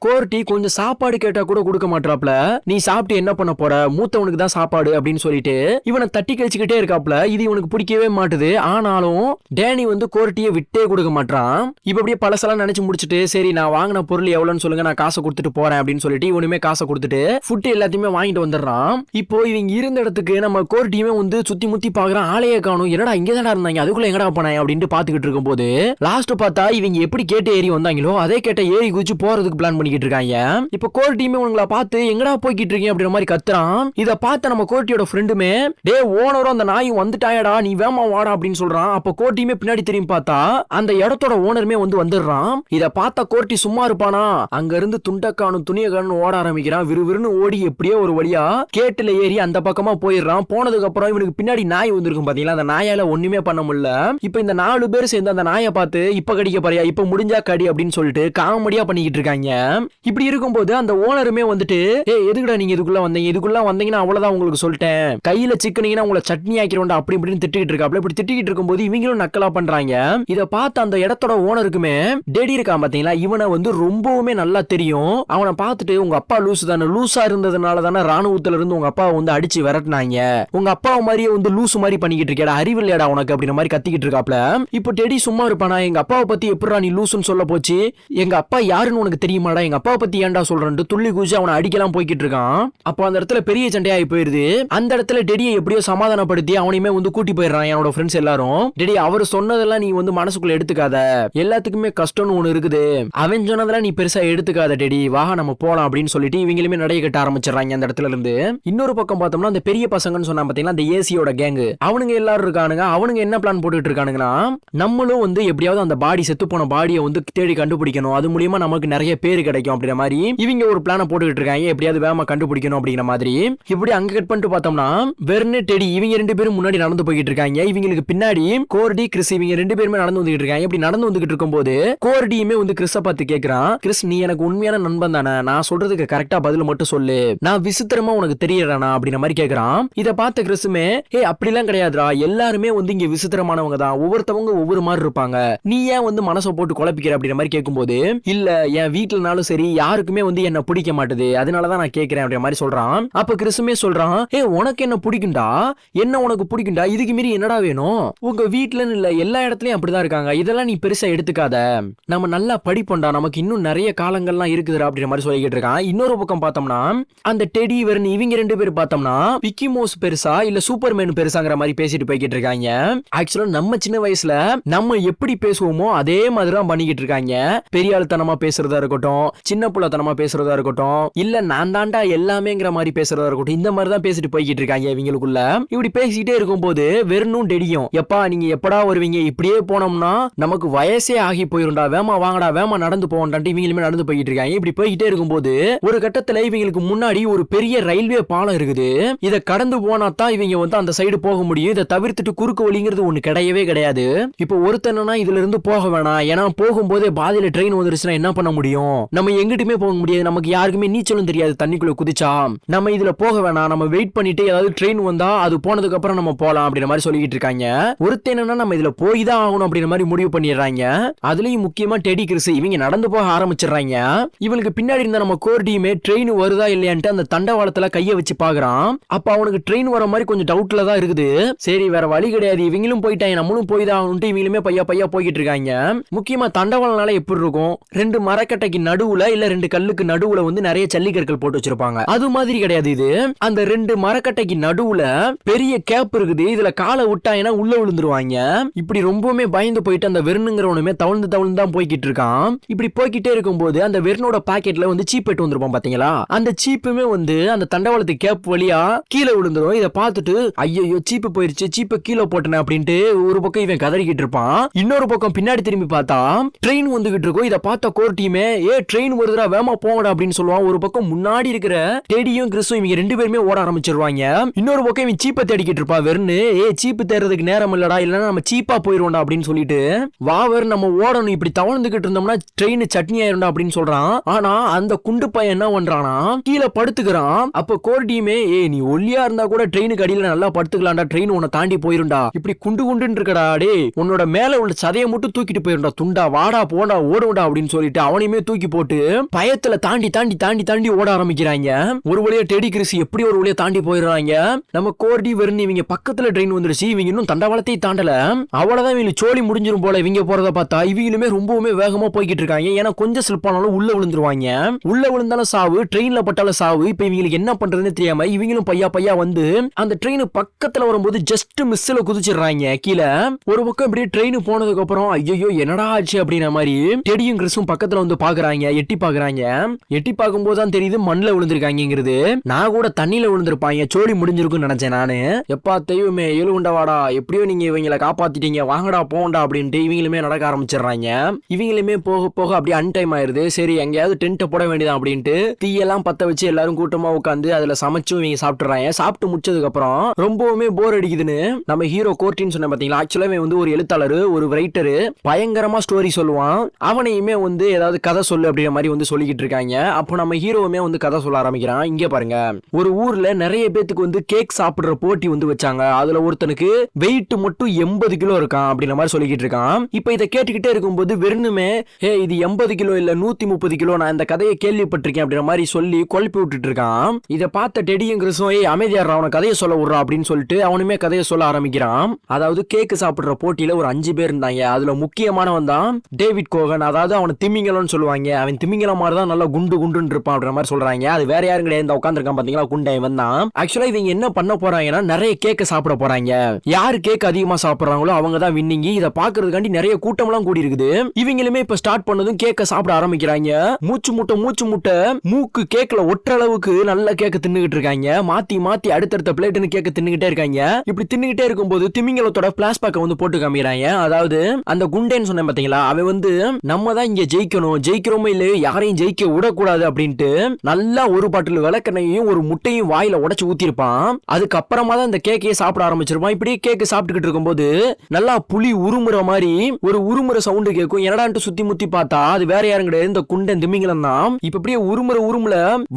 கோர்ட்டி கொஞ்சம் சாப்பாடு கேட்டா கூட கொடுக்க மாட்டாப்ல. நீ சாப்பிட்டு என்ன பண்ண போற, மூத்தவனுக்கு தான் சாப்பாடு அப்படின்னு சொல்லிட்டு இவனை தட்டி கழிச்சுக்கிட்டே இருக்காப்ல. இது இவனுக்கு பிடிக்கவே மாட்டுது. ஆனாலும் டேனி வந்து கோர்ட்டியை விட்டே கொடுக்க மாட்டான். இப்ப அப்படியே பழசெல்லாம் நினைச்சு முடிச்சுட்டு, சரி நான் வாங்கின பொருள் எவ்வளவுன்னு சொல்லுங்க, நான் காசை கொடுத்துட்டு போறேன் அப்படின்னு சொல்லிட்டு இவனுமே காசை கொடுத்துட்டு ஃபுட் எல்லாத்தையுமே வாங்கிட்டு வந்துடுறான். இப்போ இவங்க இருந்த இடத்துக்கு நம்ம கோர்ட்டியுமே வந்து சுத்தி முத்தி பாக்குறான், ஆளையே காணும், என்னடா இங்கே தானே இருந்தாங்க, அதுக்குள்ள எங்கடா போனாங்க அப்படின்ட்டு பாத்துக்கிட்டு இருக்கும் போது லாஸ்ட் பார்த்தா இவங்க எப்படி கேட்டு ஏறி வந்தாங்களோ அதே கேட்ட ஏறி குதிச்சு போறதுக்கு பிளான் பண்ணிக்கிட்டு இருக்காங்க. இப்ப கோர்ட்டியுமே உங்களை பார்த்து எங்கடா போய்கிட்டு இருக்கீங்க அப்படிங்கிற மாதிரி கத்துறான். இதை பார்த்த நம்ம கோர்ட்டியோட ஃப்ரெண்டுமே, டே ஓனரும் அந்த நாயும் வந்துட்டாயடா, நீ வேமா வாடா அப்படின்னு சொல்றான். அப்ப கோர்ட்டியுமே பின்னாடி திரும்பி பார்த்தா அந்த இடத்தோட ஓனருமே வந்து வந்துடுறான். இதை பார்த்த கோர்ட்டி சும்மா இருப்பானா, அங்க இருந்து துண்டக்கானும் துணியக்கானும் ஓட ஆரம்பிக்கிறான். விறுவிறுன்னு ஓடி எப்படியோ ஒரு வழியா கேட்டுல ஏறி அந்த பக்கமா போயிடுறான். போனதுக்கு அப்புறம் இவனுக்கு பின்னாடி நாய் வந்திருக்கும் பாத்தீங்களா, அந்த நாயால ஒண்ணுமே பண்ண முடியல. இப்ப இந்த 4 பேர் சேர்ந்து அந்த நாயை பார்த்து இப்ப கடிக்க பாரியா, இப்ப முடிஞ்சா கடி அப்படின்னு சொல்லிட்டு காமெடியா பண்ணிக்கிட்டு இருக்காங்க. இப்படி இருக்கும்போது அந்த ஓனருமே வந்துட்டு, எதுக்குடா நீங்க இதுக்குள்ள வந்தீங்கன்னா அவ்வளவுதான் உங்களுக்கு சொல்லிட்டேன், கையில சிக்கனீங்கன்னா உங்களை சட்னி ஆக்கிரோண்டா அப்படி இப்படின்னு திட்டிக்கிட்டு இருக்காப்ல. இப்படி திட்டிக்கிட்டு இருக்கும்போது இவங்களும் நக்கலா பண்றாங்க. இதை பார்த்து அந்த இடத்தோட ஓனருக்குமே டேடி இருக்கான் பாத்தீங்களா, இவனை வந்து ரொம்பவுமே நல்லா தெரியும். அவனை பார்த்துட்டு உங்க அப்பா லூசு தானே, லூசா இருந்ததுனால தானே ராணுவத்துல இருந்து உங்க அப்பாவை வந்து அடிச்சு விரட்டினாங்க, உங்க அப்பா மாதிரியே வந்து லூசு மாதிரி பண்ணிக்கிட்டு இருக்கேடா, அறிவில்லையடா உனக்கு அப்படின்ற மாதிரி கத்திக்கிட்டு இருக்காப்ல. இப்போ டெடி சும்மா இருப்பானா, எங்க அப்பாவை பத்தி எப்படா நீ லூசுன்னு சொல்ல போச்சு, எங்க அப்பா யாருன்னு உனக்கு தெரியுமாடா, எங்க அப்பாவை பத்தி ஏன்டா சொல்றேன்ட்டு துள்ளி குதிச்சு அவனை அடிக்கலாம் போய்கிட்டு இருக்கான். அப்போ அந்த இடத்துல பெரிய சண்டையாகி போயிருது. அந்த இடத்துல டெடியை எப்படியோ சமாதானப்படுத்தி அவனையுமே வந்து கூட்டி போயிடுறான் என்னோட ஃப்ரெண்ட்ஸ் எல்லாரும். டெடி அவர் சொன்னதெல்லாம் நீ வந்து மனசுக்குள்ள எடுத்துக்காத, எல்லாத்துக்குமே கஷ்டம்னு ஒண்ணு இருக்குது, அவன் சொன்னதெல்லாம் நீ பெருசா எடுத்துக்காத டெடி, வா நம்ம போலாம் அப்படின்னு சொல்லிட்டு இவங்களுமே நடைய கட்ட ஆரம்பிச்சிடறாங்க அந்த இடத்துல இருந்து. இன்னொரு பக்கம் பார்த்தோம்னா அந்த பெரிய பசங்கன்னு சொன்னா பாத்தீங்கன்னா அந்த ஏசியோட கேங்கு, அவனுங்க எல்லாரும் இருக்கானுங்க. அவனுங்க என்ன பிளான் போட்டுட்டு இருக்கானுங்கன்னா, நம்மளும் வந்து எப்படியாவது அந்த பாடி செத்து போன பாடியை வந்து தேடி கண்டுபிடிக்கணும், அது மூலியமா நமக்கு நிறைய பேர் கிடைக்கும் அப்படிங்கிற மாதிரி இவங்க ஒரு பிளான போட்டுக்கிட்டு இருக்காங்க, எப்படியாவது வேகமா கண்டுபிடிக்கணும் அப்படிங்கிற மாதிரி. இப்படி அங்க கட் பண்ணிட்டு பார்த்தோம்னா வெர்னு டெடி இவங்க ரெண்டு பேரும் முன்னாடி நடந்து போய்கிட்டு இருக்காங்க, இவங்களுக்கு பின்னாடி கோர்டி கிறிஸ் இவங்க ரெண்டு பேருமே நடந்து வந்துகிட்டு இருக்காங்க. இப்படி நடந்து வந்துகிட்டு இருக்கும்போது கோர்டியுமே வந்து கிறிஸ பார்த்து கேக்குறான், கிறிஸ் நீ எனக்கு உண்மையான நண்பன் தானே, நான் சொல்றதுக்கு கரெக்டா பதில் மட்டும் சொல்லு, நான் விசித்திரமா உனக்கு தெரியறானா அப்படிங்கிற மாதிரி கேக்குறான். இத பார்த்த கிறிஸுமே அப்படிலாம் கிடையாதுடா, எல்லாருமே வந்து இங்க விசித்திரமானவங்க தான், ஒவ்வொருத்தவங்க ஒவ்வொரு மாதிரி இருப்பாங்க, நீ ஏன் வந்து மனசை போட்டு குழப்பிக்கிற அப்படிங்கிற மாதிரி கேட்கும்போது, இல்ல என் வீட்டுலனாலும் சரி யாருக்குமே வந்து என்ன பிடிக்க மாட்டேது, அதனாலதான் நான் கேட்கிறேன் அப்படிங்கிற மாதிரி சொல்றான். அப்ப கிறிஸுமே சொல்றான், உனக்கு என்ன பிடிக்கும்டா, என்ன உனக்கு பிடிக்கும்டா, இதுக்கு மீறி என்னடா வேணும், உங்க வீட்டுலன்னு இல்ல எல்லா இடத்துலயும் அப்படிதான் இருக்காங்க, இதெல்லாம் நீ பெருசா எடுத்துக்காத, நம்ம நல்லா படிப்போம்டா, நமக்கு இன்னும் நிறைய காலங்கள்லாம் இருக்குதுடா அப்படிங்கிற மாதிரி சொல்லிக்கிட்டு இருக்கான். இன்னொரு பக்கம் பார்த்தோம்னா அந்த டெடி வெர்னி இவங்க ரெண்டு பேரும் பார்த்தோம்னா விக்கி மவுஸ் பெருசா இல்ல சூப்பர்மேன் பெருசாங்கிற மாதிரி பேசிட்டு போய்கிட்டு இருக்காங்க. ஆக்சுவலா நம்ம சின்ன வயசுல நம்ம எப்படி பேசுவோமோ அதே மாதிரி தான் பண்ணிக்கிட்டு இருக்காங்க, பெரிய ஆளுத்தனமா பேசுறதா இருக்கட்டும், சின்ன புள்ளத்தனமா பேசுறதா இருக்கட்டும், இல்ல நான் தாண்டா எல்லாமேங்கிற மாதிரி பேசுறதா இருக்கட்டும், இந்த மாதிரி தான் பேசிட்டு போய்கிட்டு இருக்காங்க இவங்களுக்குள்ள. இப்படி பேசிக்கிட்டே இருக்கும்போது வெறும் டெடியும், எப்பா நீங்க எப்படா வருவீங்க, இப்படியே போனோம்னா நமக்கு வயசே ஆகி போயிருண்டா, வேமா வாங்கடா வேமா நடந்து போவோம்டான்ட்டு இவங்களுமே நடந்து போய்கிட்டு இருக்காங்க. இப்படி போய்கிட்டே இருக்கும்போது ஒரு கட்டத்துல இவங்களுக்கு முன்னாடி ஒரு பெரிய ரயில்வே பாலம் இருக்குது, இத கடந்து போனா தான் இவங்க வந்து அந்த சைடு போக முடியும், இதை தவிர்த்துட்டு குறுக்கு வழிங்கிறது ஒண்ணு கிடையவே கிடையாது. இப்போ ஒருத்தனா இதுல இருந்து போக வேணாம், ஏன்னா போகும்போதே பாதியில ட்ரெயின் வந்துருச்சுன்னா என்ன பண்ண முடியும், நம்ம எங்கிட்டுமே போக முடியாது, நமக்கு யாருக்குமே நீச்சலும் தெரியாது தண்ணிக்குள்ள குதிச்சா, நம்ம இதுல போக வேணாம், நம்ம வெயிட் பண்ணிட்டு ஏதாவது ட்ரெயின் வந்தா அது போனதுக்கு அப்புறம் நம்ம போலாம் அப்படிங்கிற மாதிரி சொல்லிட்டு இருக்காங்க. ஒருத்தனா நம்ம இதுல போய் தான் ஆகணும் அப்படிங்கிற மாதிரி முடிவு பண்ணிடுறாங்க. அதுலயும் முக்கியமா டெடி கிறிஸ் இவங்க நடந்து போக ஆரம்பிச்சிடுறாங்க. இவங்களுக்கு பின்னாடி இருந்த நம்ம கோர்டியுமே ட்ரெயின் வருதா இல்லையான்ட்டு அந்த தண்டவாளத்துல கைய வச்சு பாக்குறான். அப்ப அவனுக்கு ட்ரெயின் வர மாதிரி கொஞ்சம் டவுட்ல தான் இருக்குது. சரி வேற வழி கிடையாது, இவங்களும் போயிட்டாங்க நம்மளும் போய் தான் ஆகணும்ட்டு இவங்களுமே பையா பையா போய்கிட்டு இருக்காங்க. முக்கியமா தண்டவாளனால எப்படி இருக்கும், ரெண்டு மரக்கட்டைக்கு நடுவுல இல்ல ரெண்டு கல்லுக்கு நடுவுல வந்து நிறைய ஜல்லிக்கற்கள் போட்டு வச்சிருப்பாங்க, அது மாதிரி கிடையாது இது, அந்த ரெண்டு மரக்கட்டைக்கு நடுவுல பெரிய கேப் இருக்குது, இதுல காலை விட்டாங்கன்னா உள்ள விழுந்துருவாங்க. இப்படி ரொம்பவுமே பயந்து போயிட்டு அந்த வெறுங்கிறவனுமே தவழ்ந்து தவழ்ந்து தான் போய்கிட்டு இருக்கான். இப்படி போய்கிட்டே இருக்கும்போது அந்த வெறுனோட பாக்கெட்ல வந்து சீப் எட்டு வந்திருப்பான் பாத்தீங்களா, அந்த சீப்புமே வந்து அந்த தண்டவாளத்து கேப் வழியா கீழே விழுந்துரும். இதை பார்த்துட்டு ஐயோ சீப்பு போயிருச்சு, சீப்பை கீழே போட்டேன் அப்படின்ட்டு ஒரு பக்கம் இவன் கதறிக்கிட்டு இருப்பான். இன்னொரு பக்கம் பின்னாடி திரும்பி பார்த்தா ட்ரெயின் வந்துகிட்டு இருக்கும். இதை பார்த்த கோர்ட்டியுமே ட்ரெயின் வருதுடா வேமா போங்கடா அப்படின்னு சொல்லுவான். ஒரு பக்கம் முன்னாடி இருக்கிற டெடியும் கிறிஸும் இவங்க ரெண்டு பேருமே ஓட ஆரம்பிச்சிருவாங்க. இன்னொரு பக்கம் இவன் சீப்பை தேடிக்கிட்டு இருப்பா வெறுன்னு, சீப்பு தேடுறதுக்கு நேரம் இல்லடா, இல்லன்னா நம்ம சீப்பா போயிருவோம்டா அப்படின்னு சொல்லிட்டு வா வெறு நம்ம ஓடணும், இப்படி தவழ்ந்துகிட்டு இருந்தோம்னா ட்ரெயின் சட்னி ஆயிரும்டா அப்படின்னு சொல்றான். ஆனா அந்த குண்டு பையன் என்ன பண்றானா கீழே படுத்துக்கிறான். அப்ப கோர்டியுமே நீ ஒல்லியா இருந்தா கூட ட்ரெயினுக்கு அடியில நல்லா படுத்துக்கலாம்டா, ட்ரெயின் உன்னை தாண்டி போயிருண்டா, இப்படி குண்டு குண்டுன்னு இருக்கடா, டே உன்னோட மேல உள்ள சதையை மட்டும் தூக்கிட்டு போயிருண்டா, துண்டா வாடா போடா ஓடுடா அப்படின்னு சொல்லிட்டு அவனையுமே தூக்கி போட்டு பயத்துல தாண்டி தாண்டி தாண்டி தாண்டி ஓட ஆரம்பிக்கிறாங்க. ஒரு வழியா டெடி கிறிஸ் எப்படி ஒரு வழியா தாண்டி போயிடுறாங்க. நம்ம கோர்டி வெறும் இவங்க பக்கத்துல ட்ரெயின் வந்துருச்சு, இவங்க இன்னும் தண்டவாளத்தை தாண்டல, அவ்வளவுதான் இவங்களுக்கு சோழி முடிஞ்சிரும் போல. இவங்க போறத பார்த்தா இவங்களுமே ரொம்பவுமே வேகமா போய்கிட்டு இருக்காங்க, ஏன்னா கொஞ்சம் ஸ்லிப் ஆனாலும் உள்ள விழுந்துருவாங்க, உள்ள விழுந்தாலும் சாவு, ட்ரெயின்ல பட்டாலும் சாவு. இப்ப இவங்களுக்கு என்ன பண்றதுன்னு தெரியாம இவங்களும் பையா பையா வந்து அந்த ட்ரெயின் பக்கத்துல வரும்போது ஜஸ்ட் மிஸ்ல குதிச்சிடுறாங்க கீழே. ஒரு பக்கம் இப்படியே ட்ரெயின் போனதுக்கு அப்புறம் ஐயோ என்னடா ஆச்சு அப்படின்ற மாதிரி டெடியும் கிறிஸும் பக்கத்துல வந்து பாக்குறாங்க, எட்டி பாக்குறாங்க. எட்டி பார்க்கும்போது தான் தெரியுது மண்ணில் விழுந்திருக்காங்கிறது. நான் கூட தண்ணியில விழுந்திருப்பாங்க, சோழி முடிஞ்சிருக்குன்னு நினைச்சேன் நானு. எப்பா தெய்வமே எழுவுண்டவாடா, எப்படியோ நீங்க இவங்களை காப்பாத்திட்டீங்க, வாங்கடா போண்டா அப்படின்ட்டு இவங்களுமே நடக்க ஆரம்பிச்சிடுறாங்க. இவங்களுமே போக போக அப்படியே அன்டைம் ஆயிருது. சரி எங்கேயாவது டென்ட்டை போட வேண்டியதான் அப்படின்ட்டு தீயெல்லாம் பத்த வச்சு எல்லாரும் கூட்டமா உட்காந்து அதுல சமைச்சும் இவங்க சாப்பிட்டுறாங்க. சாப்பிட்டு முடிச்சதுக்கு அப்புறம் ரொம்பவுமே போர் அடிக்குதுன்னு நம்ம ஹீரோ கோர்ட்டின்னு சொன்ன பாத்தீங்களா, ஆக்சுவலா வந்து ஒரு எழுத்தாளர் ஒரு ரைட்டரு, பயங்கரமா ஸ்டோரி சொல்லுவான், அவனையுமே வந்து ஏதாவது கதை சொல்லு அப்படிங்கிற மாதிரி வந்து சொல்லிக்கிட்டு இருக்காங்க. அப்போ நம்ம ஹீரோவுமே வந்து கதை சொல்ல ஆரம்பிக்கிறான். இங்க பாருங்க, ஒரு ஊர்ல நிறைய பேத்துக்கு வந்து கேக் சாப்பிடுற போட்டி வந்து வச்சாங்க, அதுல ஒருத்தனுக்கு வெயிட் மட்டும் 80 கிலோ இருக்கான் அப்படின்ற மாதிரி சொல்லிக்கிட்டு இருக்கான். இப்ப இதை கேட்டுக்கிட்டே இருக்கும்போது வெறுமே இது 80 கிலோ இல்ல 130 கிலோ, நான் இந்த கதையை கேள்விப்பட்டு கேள்விப்பட்டிருக்கேன் அப்படின்ற மாதிரி சொல்லி குழப்பி விட்டுட்டு இருக்கான். இதை பார்த்த டெடியும் கிறிஸும் அமைதியாடுறான், அவனை கதையை சொல்ல விடுறா அப்படின்னு சொல்லிட்டு அவனுமே கதையை சொல்ல ஆரம்பிக்கிறான். அதாவது கேக்கு சாப்பிடுற போட்டியில ஒரு 5 பேர் இருந்தாங்க. அதுல முக்கியமானவன் தான் டேவிட் கோகன். அதாவது அவனை திமிங்கலம்னு சொல்லுவாங்க. அவன் திமிங்கலம் மாதிரி தான் நல்லா குண்டு குண்டுன்னு இருப்பான் அப்படின்ற மாதிரி சொல்றாங்க. அது வேற யாரும் கிடையாது, இந்த உட்காந்துருக்கான் பாத்தீங்களா குண்டை இவன் தான். ஆக்சுவலா இவங்க என்ன பண்ண போறாங்கன்னா நிறைய கேக்க சாப்பிட போறாங்க. யாரு கேக் அதிகமா சாப்பிடுறாங்களோ அவங்க தான் வின்னிங். இதை பாக்குறதுக்காண்டி நிறைய கூட்டம் எல்லாம் கூடி இருக்குது. இவங்களுமே இப்ப ஸ்டார்ட் பண்ணதும் கேக்க சாப்பிட ஆரம்பிக்கிறாங்க. மூச்சு முட்டை மூக்கு கேக்ல ஒற்ற அளவுக்கு நல்ல கேக்க தின்னுகிட்டு இருக்காங்க. மாத்தி மாத்தி அடுத்தடுத்த பிளேட்னு கேக்க தின்னுகிட்டே இருக்காங்க. இப்படி தின்னுகிட்டே இருக்கும்போது திமிங்கலத்தோட பிளாஷ்பேக்க வந்து போட்டு காமிக்கிறாங்க. அதாவது அந்த குண்டேன்னு சொன்னேன் பாத்தீங்களா, அவன் வந்து நம்ம தான் இங்க ஜெயிக்கணும், ஜெயிக்கிறோமோ இல்லையோ யாரையும் ஜெயிக்க விடக்கூடாது அப்படின்ட்டு நல்லா ஒரு பாட்டில் விளக்கெண்ணையும் ஒரு முட்டையும் வாயில உடைச்சு ஊத்திருப்பான். அதுக்கப்புறமா தான் இந்த கேக்கையே சாப்பிட ஆரம்பிச்சிருப்பான். இப்படி கேக்கு சாப்பிட்டுக்கிட்டு இருக்கும்போது நல்லா புலி உருமுற மாதிரி ஒரு உருமுற சவுண்டு கேட்கும். என்னடான்ட்டு சுத்தி முத்தி பார்த்தா அது வேற யாரும் கிடையாது, இந்த குண்டன் திமிங்கலம் தான். இப்ப அப்படியே உருமுற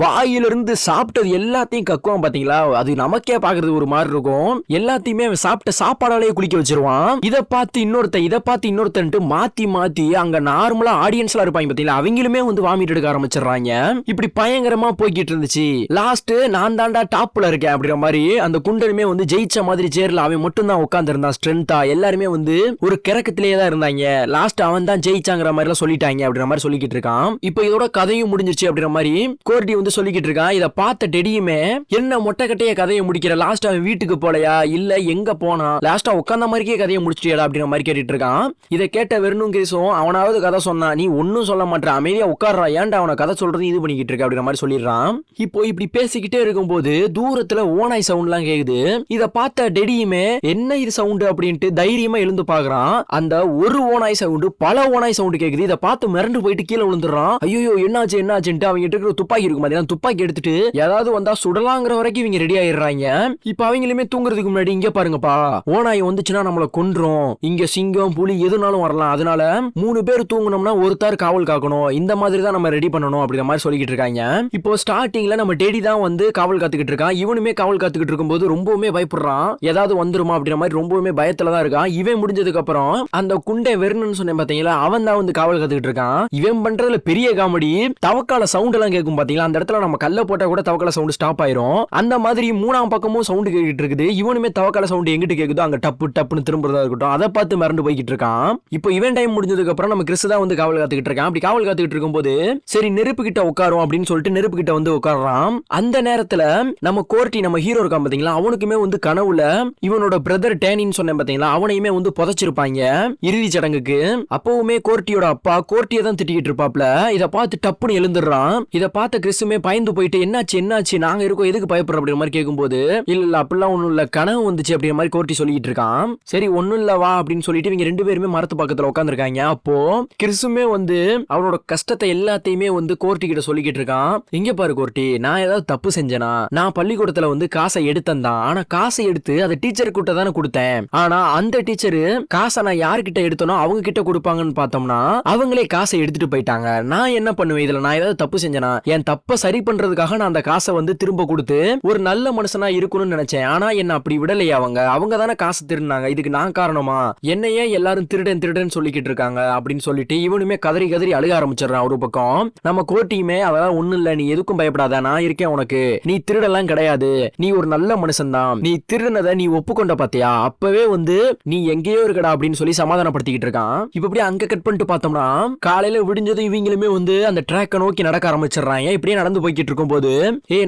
வாயில இருந்து சாப்பிட்டது எல்லாத்தையும் கக்குவான் பாத்தீங்களா. அது நமக்கே பாக்குறது ஒரு மாதிரி இருக்கும். எல்லாத்தையுமே சாப்பிட்ட சாப்பாடாலேயே குளிக்க வச்சிருவான். இதை பார்த்து இன்னொருத்தன்ட்டு மாத்தி மாத்தி அங்க நார்மலா ஆடியன்ஸ் எல்லாம் இருப்பாங்க பாத்தீங்களா, அவங்களுமே வந்து வாமிட் எடுக்க ஆரம்பிச்சிடுறாங்க. இப்படி பயங்கரமா போய்கிட்டு இருந்துச்சு. லாஸ்ட் நான் தாண்டா டாப்ல இருக்கேன் அப்படிங்கிற மாதிரி அந்த குண்டனுமே வந்து ஜெயிச்ச மாதிரி சேர்ல அவன் மட்டும் தான் உட்கார்ந்து இருந்தான் ஸ்ட்ரென்த்தா. எல்லாருமே வந்து ஒரு கிறக்கத்திலேயே தான் இருந்தாங்க. லாஸ்ட் அவன் தான் ஜெயிச்சாங்கிற மாதிரி எல்லாம் சொல்லிட்டாங்க அப்படிங்கிற மாதிரி சொல்லிக்கிட்டு இருக்கான். இப்போ இதோட கதையும் முடிஞ்சிருச்சு அப்படிங்கிற மாதிரி கோர்டி வந்து சொல்லிக்கிட்டு இருக்கான். இதை பார்த்த டெடியுமே என்ன மொட்டைக்கட்டைய கதையை முடிக்கிற, லாஸ்ட் அவன் வீட்டுக்கு போலையா இல்ல எங்க போனா, லாஸ்டா உட்கார்ந்த மாதிரியே கதையை முடிச்சிட்டியா அப்படிங்கிற மாதிரி கேட்டுட்டு இருக்கான். இதை கேட்ட வெறும் கிரீஸும் அவனாவது கதை சொன்னா, நீ ஒன்னும் சொல்ல மாட்டேற, அமைதியா உட்கார்றா, ஏன்டா அவனை கதை சொல்றது இது பண்ணிக்கிட்டு இருக்க அப்படிங்கிற மாதிரி சொல்லிடுறான். இப்போ இப்படி பேசிக்கிட்டே இருக்கும்போது தூரத்துல ஓனாய் சவுண்ட் எல்லாம் கேக்குது. இதை பார்த்த டெடியுமே என்ன இது சவுண்ட் அப்படின்ட்டு தைரியமா எழுந்து பாக்குறான். அந்த ஒரு ஓனாய் சவுண்ட் பல ஓனாய் சவுண்ட் கேக்குது. இதை பார்த்து மிரண்டு போயிட்டு கீழே விழுந்துடுறான். ஐயோ என்னாச்சுன்ட்டு அவங்க இருக்கிற துப்பாக்கி இருக்கும் பாத்தீங்கன்னா, துப்பாக்கி எடுத்துட்டு ஏதாவது வந்தா சுடலாங்கிற வரைக்கும் இவங்க ரெடி ஆயிடுறாங்க. இப்ப அவங்களுமே தூங்குறதுக்கு முன்னாடி இங்க பாருங்கப்பா, ஓனாய் வந்துச்சுன்னா நம்மள கொன்றும், இங்க சிங்கம் புலி எதுனாலும் வரலாம், அதனால 3 பேர் தூங்கணும்னா ஒருத்தர் காவல் காக்கணும், இந்த மாதிரி தான் நம்ம ரெடி பண்ணணும் அப்படிங்கிற மாதிரி சொல்லிக்கிட்டு இருக்காங்க. இப்போ ஸ்டார்டிங்ல நம்ம டெடி தான் வந்து காவல் காத்துக்கிட்டு இருக்கான். இவனுமே காவல் காத்துக்கிட்டு இருக்கும்போது ரொம்பவுமே பயப்படுறான், ஏதாவது வந்துருமா அப்படிங்கிற மாதிரி ரொம்பவுமே பயத்துல தான் இருக்கான். இவன் முடிஞ்சதுக்கு அப்புறம் அந்த குண்டை வெறுன்னு சொன்னேன் பாத்தீங்களா, அவன் தான் வந்து காவல் காத்துக்கிட்டு இருக்கான். இவன் பண்றதுல பெரிய காமெடி, தவக்கால சவுண்ட் எல்லாம் கேட்கும் பாத்தீங்களா, அந்த இடத்துல நம்ம கல்ல போட்டா கூட தவக்கால சவுண்ட் ஸ்டாப் ஆயிரும். அந்த மாதிரி 3ஆம் பக்கமும் சவுண்ட் கேட்டுட்டு இருக்குது. இவனுமே தவக்கால சவுண்ட் எங்கிட்டு கேக்குதோ அங்க டப்பு டப்புன்னு திரும்புறதா இருக்கட்டும், அதை பார்த்து மிரண்டு போய்கிட்டு இருக்கான். இப்போ இவன் டைம் முடிஞ்சதுக்கு அப்புறம் நம்ம கிறிஸ் தான் வந்து காவல் காத்துக்கிட்டு இருக்கான். அப்படி காவல் காத்துக்கிட்டு இருக்கும்போது சரி நெருப்பு கிட்ட உட்காரும் அப்படின்னு சொல்லிட்டு நெருப்பு கிட்ட வந்து உட்கார்றான். அந்த நேரத்துல நம்ம கோர்ட்டி நம்ம ஹீரோ இருக்கான் பாத்தீங்களா, அவனுக்குமே வந்து கனவுல இவனோட பிரதர் டேனின்னு சொன்னேன் பாத்தீங்களா, அவனையுமே வந்து புதைச்சிருப்பாங்க இறுதி சடங்குக்கு. அப்பவுமே கோர்ட்டியோட அப்பா கோர்ட்டியை தான் திட்டிக்கிட்டு இருப்பாப்ல. இதை பார்த்து டப்புன்னு எழுந்துடுறான். இதை பார்த்த கிறிஸுமே பயந்து போயிட்டு என்னாச்சு நாங்க இருக்கோம் எதுக்கு பயப்படுற அப்படிங்கிற மாதிரி கேட்கும்போது இல்ல அப்படிலாம் ஒண்ணும் இல்ல, கனவு வந்துச்சு அப்படிங்கிற மாதிரி கோர்ட்டி சொல்லிட்டு இருக்கான். சரி ஒண்ணும் இல்ல வா அப்படின்னு சொல்லிட்டு இவங்க 2 பேருமே மரத்து பக்கத்துல உட்காந்துருக்காங்க. அப்போ கிறிஸுமே வந்து அவனோட கஷ்டத்தை எல்லாத்தையுமே வந்து கோர்ட்டி கிட்ட சொல்லிக்கிட்டு இருக்கான். இங்க பாரு கோர்ட்டி, நான் ஏதாவது தப்பு செஞ்சேனா, நான் பள்ளிக்கூடத்துல வந்து காசை எடுத்தேன் தான், ஆனா காசை எடுத்து அதை டீச்சர் கிட்ட தானே கொடுத்தேன். ஆனா அந்த டீச்சரு காசை நான் யார்கிட்ட எடுத்தனோ அவங்க கிட்ட கொடுப்பாங்கன்னு பார்த்தோம்னா அவங்களே காசை எடுத்துட்டு போயிட்டாங்க. நான் என்ன பண்ணுவேன், இதுல நான் ஏதாவது தப்பு செஞ்சேனா, என் தப்ப சரி பண்றதுக்காக நான் அந்த காசை வந்து திரும்ப கொடுத்து ஒரு நல்ல மனுஷனா இருக்கணும்னு நினைச்சேன். ஆனா என்ன அப்படி விடலையே, அவங்க தானே காசு திருடினாங்க, இதுக்கு நான் காரணமா, என்னையே எல்லாரும் திருடன் சொல்லிக்கிட்டு இருக்காங்க அப்படின்னு சொல்லிட்டு இவனுமே கதறி அழுக ஆரம்பிச்சிடறான். ஒரு பக்கம் நம்ம கோர்ட்டியுமே அதெல்லாம் ஒண்ணும் இல்ல, நீ எதுக்கும் பயப்படாத, நான் இருக்கேன் உனக்கு, நீ திருடெல்லாம் கிடையாது, நீ ஒரு நல்ல மனுஷன் தான், நீ திருடினதை நீ ஒப்புக்கொண்ட பாத்தியா, அப்பவே வந்து நீ எங்கேயோ இருக்கடா அப்படின்னு சொல்லி சமாதானப்படுத்திக்கிட்டு இருக்கான். இப்ப இப்படி அங்க கட் பண்ணிட்டு பார்த்தோம்னா காலையில விடிஞ்சதும் இவங்களுமே வந்து அந்த ட்ராக்கை நோக்கி நடக்க ஆரம்பிச்சிடறாங்க. இப்படியே நடந்து போய்கிட்டு இருக்கும் போது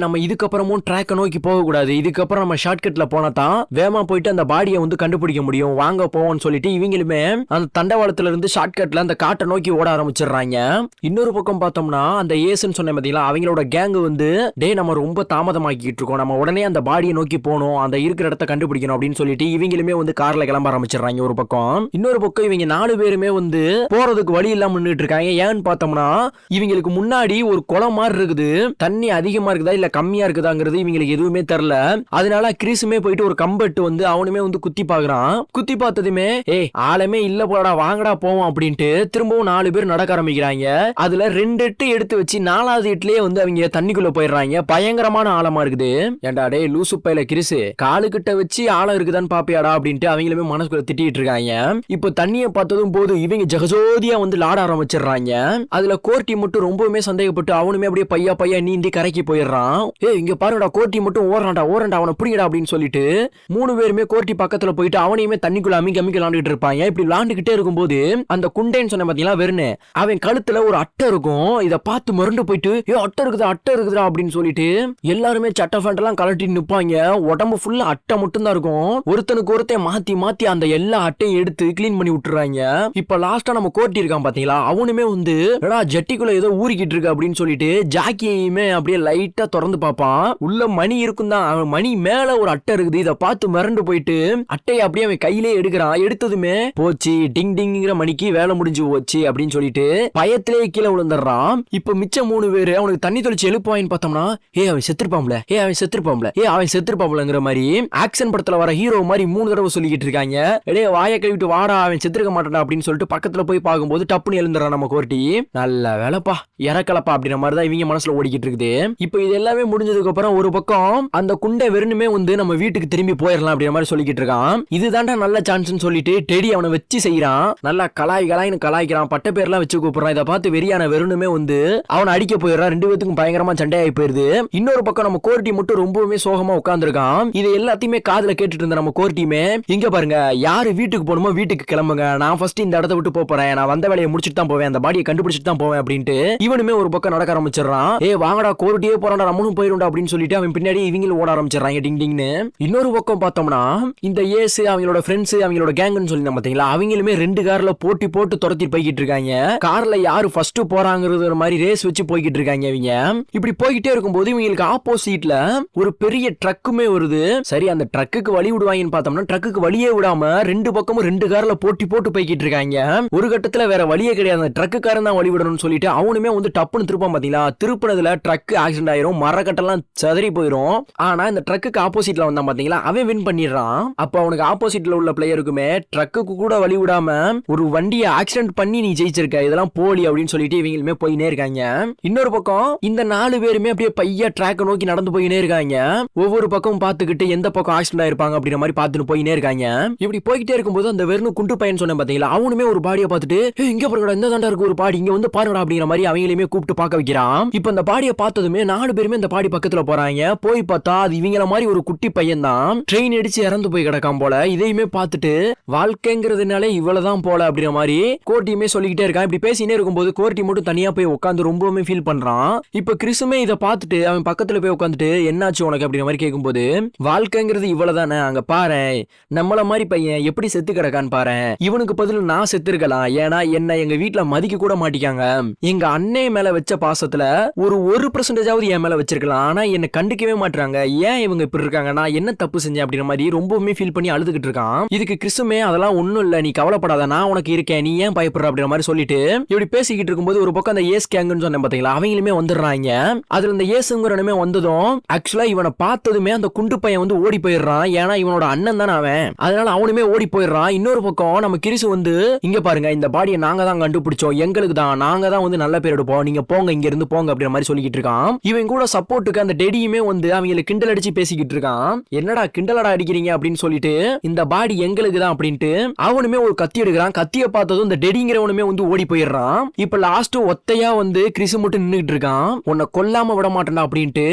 நம்ம இதுக்கப்புறமும் ட்ராக்கை நோக்கி போக கூடாது, இதுக்கப்புறம் நம்ம ஷார்ட்கட்ல போனா தான் வேகமா போயிட்டு அந்த பாடியை வந்து கண்டுபிடிக்க முடியும், வாங்க போவோம்னு சொல்லிட்டு இவங்களுமே அந்த தண்டவாளத்துல இருந்து ஷார்ட்கட்ல அந்த காட்டை நோக்கி ஓட ஆரம்பிச்சிடுறாங்க. இன்னொரு பக்கம் பார்த்தோம்னா அந்த ஏசுன்னு சொன்ன பாத்தீங்களா, அவங்களோட கேங் வந்து நம்ம ரொம்ப தாமதமாக்கிட்டு இருக்கோம், நம்ம உடனே அந்த பாடியை நோக்கி போகணும், அந்த இருக்கிற இடத்த கண்டுபிடிக்கணும் அப்படின்னு சொல்லிட்டு இவங்களுமே வந்து கார்ல கிளம்ப ஆரம்பிச்சிடுறாங்க ஒரு பக்கம். இன்னொரு பக்கம் இவங்க 4 பேருமே வந்து போறதுக்கு வழி இல்லாம நின்னுட்டு இருக்காங்க. ஏன்னு பார்த்தோம்னா இவங்களுக்கு முன்னாடி ஒரு குளம் மாதிரி இருக்குது, தண்ணி அதிகமா இருக்குதா இல்ல கம்மியா இருக்குதாங்கிறது இவங்களுக்கு எதுவுமே தெரியல. அதனால கிறிஸுமே போயிட்டு ஒரு கம்பெட்டு வந்து அவனுமே வந்து குத்தி பாக்குறான். குத்தி பார்த்ததுமே ஆளமே இல்ல போடா வாங்கடா போவோம் அப்படின்ட்டு திரும்பவும் 4 பேர் நடக்க ஆரம்பிக்கிறாங்க. அதுல 2 எட்டு எடுத்து வச்சு 4வது எட்டுலயே வந்து அவங்க தண்ணிக்குள்ள போயிடுறாங்க. பயங்கரமான ஆழமா இருக்குது. ஏண்டா டே லூசு பையில கிறிஸ், காலு கிட்ட வச்சு ஆழம் இருக்குதான்னு பாப்பியாடா அப்படின்ட்டு அவங்களுமே மனசுக்குள்ள திட்டிட்டு இருக்காங்க. இப்போ தண்ணியை பார்த்ததும் போது இவங்க ஜகஜோதியா வந்து லாட ஆரம்பிச்சிடுறாங்க. அதுல கோர்ட்டி மட்டும் ரொம்பவுமே சந்தேகம் சந்தேகப்பட்டு அவனுமே அப்படியே பையா நீந்தி கரைக்கு போயிடுறான். இங்க பாருடா கோர்ட்டி மட்டும் ஓடுறான்டா அவனை பிடிங்கடா அப்படின்னு சொல்லிட்டு 3 பேருமே கோர்ட்டி பக்கத்துல போயிட்டு அவனையுமே தண்ணிக்குள்ள அமிக்கி விளாண்டுட்டு இருப்பாங்க. இப்படி விளாண்டுகிட்டே இருக்கும்போது அந்த குண்டைன்னு சொன்ன பாத்தீங்களா வெறுன்னு அவன் கழுத்துல ஒரு அட்டை இருக்கும். இதை பார்த்து மறுண்டு போயிட்டு அட்டை இருக்குதா அப்படின்னு சொல்லிட்டு எல்லாருமே சட்டை ஃபேண்ட் எல்லாம் கலட்டி நிப்பாங்க. உடம்பு ஃபுல்லா அட்டை மட்டும் தான் இருக்கும். ஒருத்தனுக்கு ஒருத்தன் மாத்தி அந்த எல்லா அட்டையும் எடுத்து கிளீன் பண்ணி விட்டுறாங்க. இப்ப லாஸ்டா நம்ம கோர்ட்டி இருக்கான் பாத்தீங்களா, அவனுமே வந்து ஜட்டிக்குள்ள ஏதோ ஊறிக்கிட்டு இருக்கு அப்படின்னு சொல்லிட்டு ஜாக்கியுமே அப்படியே லைட்டா திறந்து பார்ப்பான். உள்ள மணி இருக்கும் தான். அவன் மணி மேல ஒரு அட்டை இருக்குது. இதை பார்த்து மிரண்டு போயிட்டு அட்டையை அப்படியே அவன் கையிலே எடுக்கிறான். எடுத்ததுமே போச்சு டிங் டிங்கிற மணிக்கு வேலை முடிஞ்சு போச்சு அப்படின்னு சொல்லிட்டு பயத்திலே கீழே விழுந்துடுறான். இப்ப மிச்சம் 3 பேரு அவனுக்கு தண்ணி தொளிச்சு எழுப்பாயின்னு பார்த்தோம்னா அவன் செத்துருப்பாம்லங்கிற மாதிரி ஆக்சன் படத்துல வர ஹீரோ மாதிரி 3 தடவை சொல்லிக்கிட்டு இருக்காங்க. வாயை கழுவிட்டு வாடா அவன் செத்துருக்க மாட்டான் அப்படின்னு சொல்லிட்டு பக்கத்துல போய் பார்க்கும்போது டப்புன்னு எழுந்துறான் நம்ம கோர்ட்டி. நல்ல வேலைப்பா இறக்கலப்பா அப்படின்ற மாதிரி தான் இவங்க மனசுல ஓடிக்கிட்டு இருக்குது. இப்ப இது எல்லாமே முடிஞ்சதுக்கு அப்புறம் ஒரு பக்கம் அந்த குண்டை வெறுமே வந்து நம்ம வீட்டுக்கு திரும்பி போயிடலாம் அப்படின்ற மாதிரி சொல்லிக்கிட்டு இருக்கான். இதுதான்டா நல்ல சான்ஸ்னு சொல்லிட்டு டெடி அவனை வச்சு செய்யறான். நல்லா கலாய்னு கலாய்க்கிறான். பட்ட பேர்லாம் வச்சு கூப்பிடுறான். இதை பார்த்து வெறியான வெறுமே வந்து அவனை அடிக்க போயிடுறான். 2 பேத்துக்கும் பயங்கரமா சண்டையாகி போயிருது. இன்னொரு பக்கம் நம்ம கோர்ட்டி மட்டும் ரொம்பவுமே சோகமா உட்கார்ந்துருக்கான். இது எல்லாத்தையுமே காதுல கேட்டுட்டு இருந்த நம்ம கோர்ட்டியுமே இங்க பாருங்க யாரு வீட்டுக்கு போகணுமோ வீட்டுக்கு கிளம்புங்க, நான் ஃபர்ஸ்ட் இந்த இடத்த விட்டு போறேன், நான் வந்த வேலையை முடிச்சுட்டு தான் போவேன், அந்த பாடியை கண்டுபிடிச்சிட்டு தான் போவேன் அப்படின்ட்டு இவனுமே ஒரு பக்கம் நடக்க ஆரம்பிச்சிடறான். வாங்கடா கோர்ட்டியே போறான்டா நம்மளும் போயிருண்டா அப்படின்னு சொல்லிட்டு அவன் பின்னாடி இவங்களும் ஓட ஆரம்பிச்சிடறாங்க டிங் டிங்னு. இன்னொரு பக்கம் பார்த்தோம்னா இந்த ஏசு அவங்களோட ஃப்ரெண்ட்ஸ் அவங்களோட கேங்னு சொல்லி பாத்தீங்களா, அவங்களுமே 2 கார்ல போட்டி போட்டு துரத்தி போய்கிட்டு இருக்காங்க. கார்ல யாரு ஃபர்ஸ்ட் போறாங்கிறது மாதிரி ரேஸ் வச்சு போய்கிட்டு இருக்காங்க. இவங்க இப்படி போய்கிட்டே இருக்கும்போது இவங்களுக்கு ஆப்போசிட்ல ஒரு பெரிய ட்ரக்குமே வருது. சரி அந்த ட்ரக்குக்கு வழி விடுவாங்கன்னு பார்த்தோம்னா ட்ரக்குக்கு வழியே விடாம 2 பக்கமும் 2 கார்ல போட்டி போட்டு போய்கிட்டு இருக்காங்க. ஒரு கட்டத்துல வேற வழியே கிடையாது, அந்த ட்ரக்குக்காரன் தான் வழி விடணும்னு சொல்லிட்டு அவனுமே வந்து டப்புன்னு திருப்பான் பாத்தீங்களா. திருப்பினதுல ட்ரக் ஆக்சிடென்ட் ஆயிரும், மரக்கட்டெல்லாம் சதறி போயிரும். ஆனா இந்த ட்ரக்குக்கு ஆப்போசிட்ல வந்தான் பாத்தீங்களா, அவன் வின் பண்ணிடுறான். அப்ப அவனுக்கு ஆப்போசிட்ல உள்ள பிளேயருக்குமே ட்ரக்குக்கு கூட வழி விடாம ஒரு வண்டியை ஆக்சிடென்ட் பண்ணி நீ ஜெயிச்சிருக்க, இதெல்லாம் போலி அப்படின்னு சொல்லிட்டு இவங்களுமே போயினே இருக்காங்க. இன்னொரு பக்கம் இந்த 4 பேருமே அப்படியே பையா ட்ராக் நோக்கி நடந்து போயினே இருக்காங்க. ஒவ்வொரு பக்கம் பார்த்துக்கிட்டு எந்த பக்கம் ஆக்சிடென்ட் ஆயிருப்பாங்க அப்படின்ற மாதிரி பார்த்துட்டு போயினே இருக்காங்க. இப்படி போய்கிட்டே இருக்கும்போது அந்த வெறும் குண்டு பையன் சொன்ன பாத்தீங்களா, அவனுமே ஒரு பாடியை பார்த்துட்டு இங்க பாருங்கடா இந்த தாண்டா இருக்கு ஒரு பாடி, இங்க வந்து பாருங்கடா அப்படிங்கிற மாதிரி அவங்களையுமே கூப்பிட்டு பார்க்க வைக்கிறான். இப்ப இந்த பாடியை பார்த்ததுமே 4 பேருமே இந்த பாடி பக்கத்துல போறாங்க. போய் பார்த்தா அது இவங்கள மாதிரி ஒரு குட்டி பையன் தான் ட்ரெயின் அடிச்சு இறந்து போய் கிடக்கான் போல. இதையுமே பார்த்துட்டு வாழ்க்கைங்கிறதுனாலே இவ்வளவுதான் போல அப்படிங்கிற மாதிரி கோர்ட்டியுமே சொல்லிக்கிட்டே இருக்கான். இப்படி பேசினே இருக்கும்போது கோர்ட்டி மட்டும் தனியா போய் உட்காந்து ரொம்பவுமே ஃபீல் பண்றான். இப்ப கிறிஸுமே இதை பார்த்துட்டு அவன் பக்கத்துல போய் உட்காந்துட்டு என்னாச்சு உனக்கு அப்படிங்கிற மாதிரி கேட்கும்போது வாழ்க்கைங்கிறது இவ்வளவுதானே, அங்க பாரு நம்மள மாதிரி பையன் எப்படி செத்து கிடக்கான்னு பாரு, இவனுக்கு பதில் நான் செத்து இருக்கலாம், ஏன்னா என்ன எங்க வீட்டுல மதிக்க கூட மாட்டிக்காங்க, எங்க அண்ணே மேல வச்ச பாசத்துல ஒரு 1% என் மேல வச்சிருக்கலாம், ஆனா என்ன கண்டுக்கவே மாட்டாங்க, ஏன் இவங்க இப்படி இருக்காங்க, நான் என்ன தப்பு செஞ்சேன் அப்படிங்கிற மாதிரி ரொம்பவுமே ஃபீல் பண்ணி அழுதுகிட்டு இருக்கான். இதுக்கு கிறிஸுமே அதெல்லாம் ஒண்ணும் இல்ல, நீ கவலைப்படாத, நான் உனக்கு இருக்கேன், நீ ஏன் பயப்படுற அப்படிங்கிற மாதிரி சொல்லிட்டு இப்படி பேசிக்கிட்டு இருக்கும்போது ஒரு பக்கம் அந்த ஏஸ் கேங்குன்னு சொன்னேன் பாத்தீங்களா, அவங்களுமே வந்துடுறாங்க. அதுல இந்த ஏசுங்கிறனுமே வந்ததும் ஆக்சுவலா இவனை பார்த்ததுமே அந்த குண்டு பையன் வந்து ஓடி போயிடுறான். ஏன்னா இவனோட அண்ணன் தானே அவன், அதனால அவனுமே ஓடி போயிடுறான். இன்னொரு பக்கம் நம்ம கிறிஸ் வந்து இங்க பாருங்க இந்த பாடியை நாங்க தான் கண்டுபிடிச்சோம், எங்களுக்கு தான், நாங்க தான் வந்து நல்ல பேர் எடுப்போம், நீங்க போங்க இங்க இருந்து போங்க அப்படிங்கிற மாதிரி சொல்லிக்கிட்டு இருக்கான். இவன் கூட சப்போர்ட்டுக்கு அந்த டெடியுமே வந்து அவங்களை கிண்டல் அடிச்சு பேசிக்கிட்டு இருக்கான். என்னடா கிண்டலடா அடிக்கிறீங்க அப்படின்னு சொல்லிட்டு இந்த பாடி எங்களுக்கு தான் அப்படின்ட்டு அவனுமே ஒரு கத்தி எடுக்கிறான். கத்தியை பார்த்ததும் இந்த டெடிங்கிறவனுமே வந்து ஓடி போயிடுறான். இப்ப லாஸ்ட் ஒத்தையா வந்து கிறிஸ் மட்டும் நின்னுட்டு இருக்கான். உன்னை கொல்லாம விட மாட்டேன்டா அப்படின்ட்டு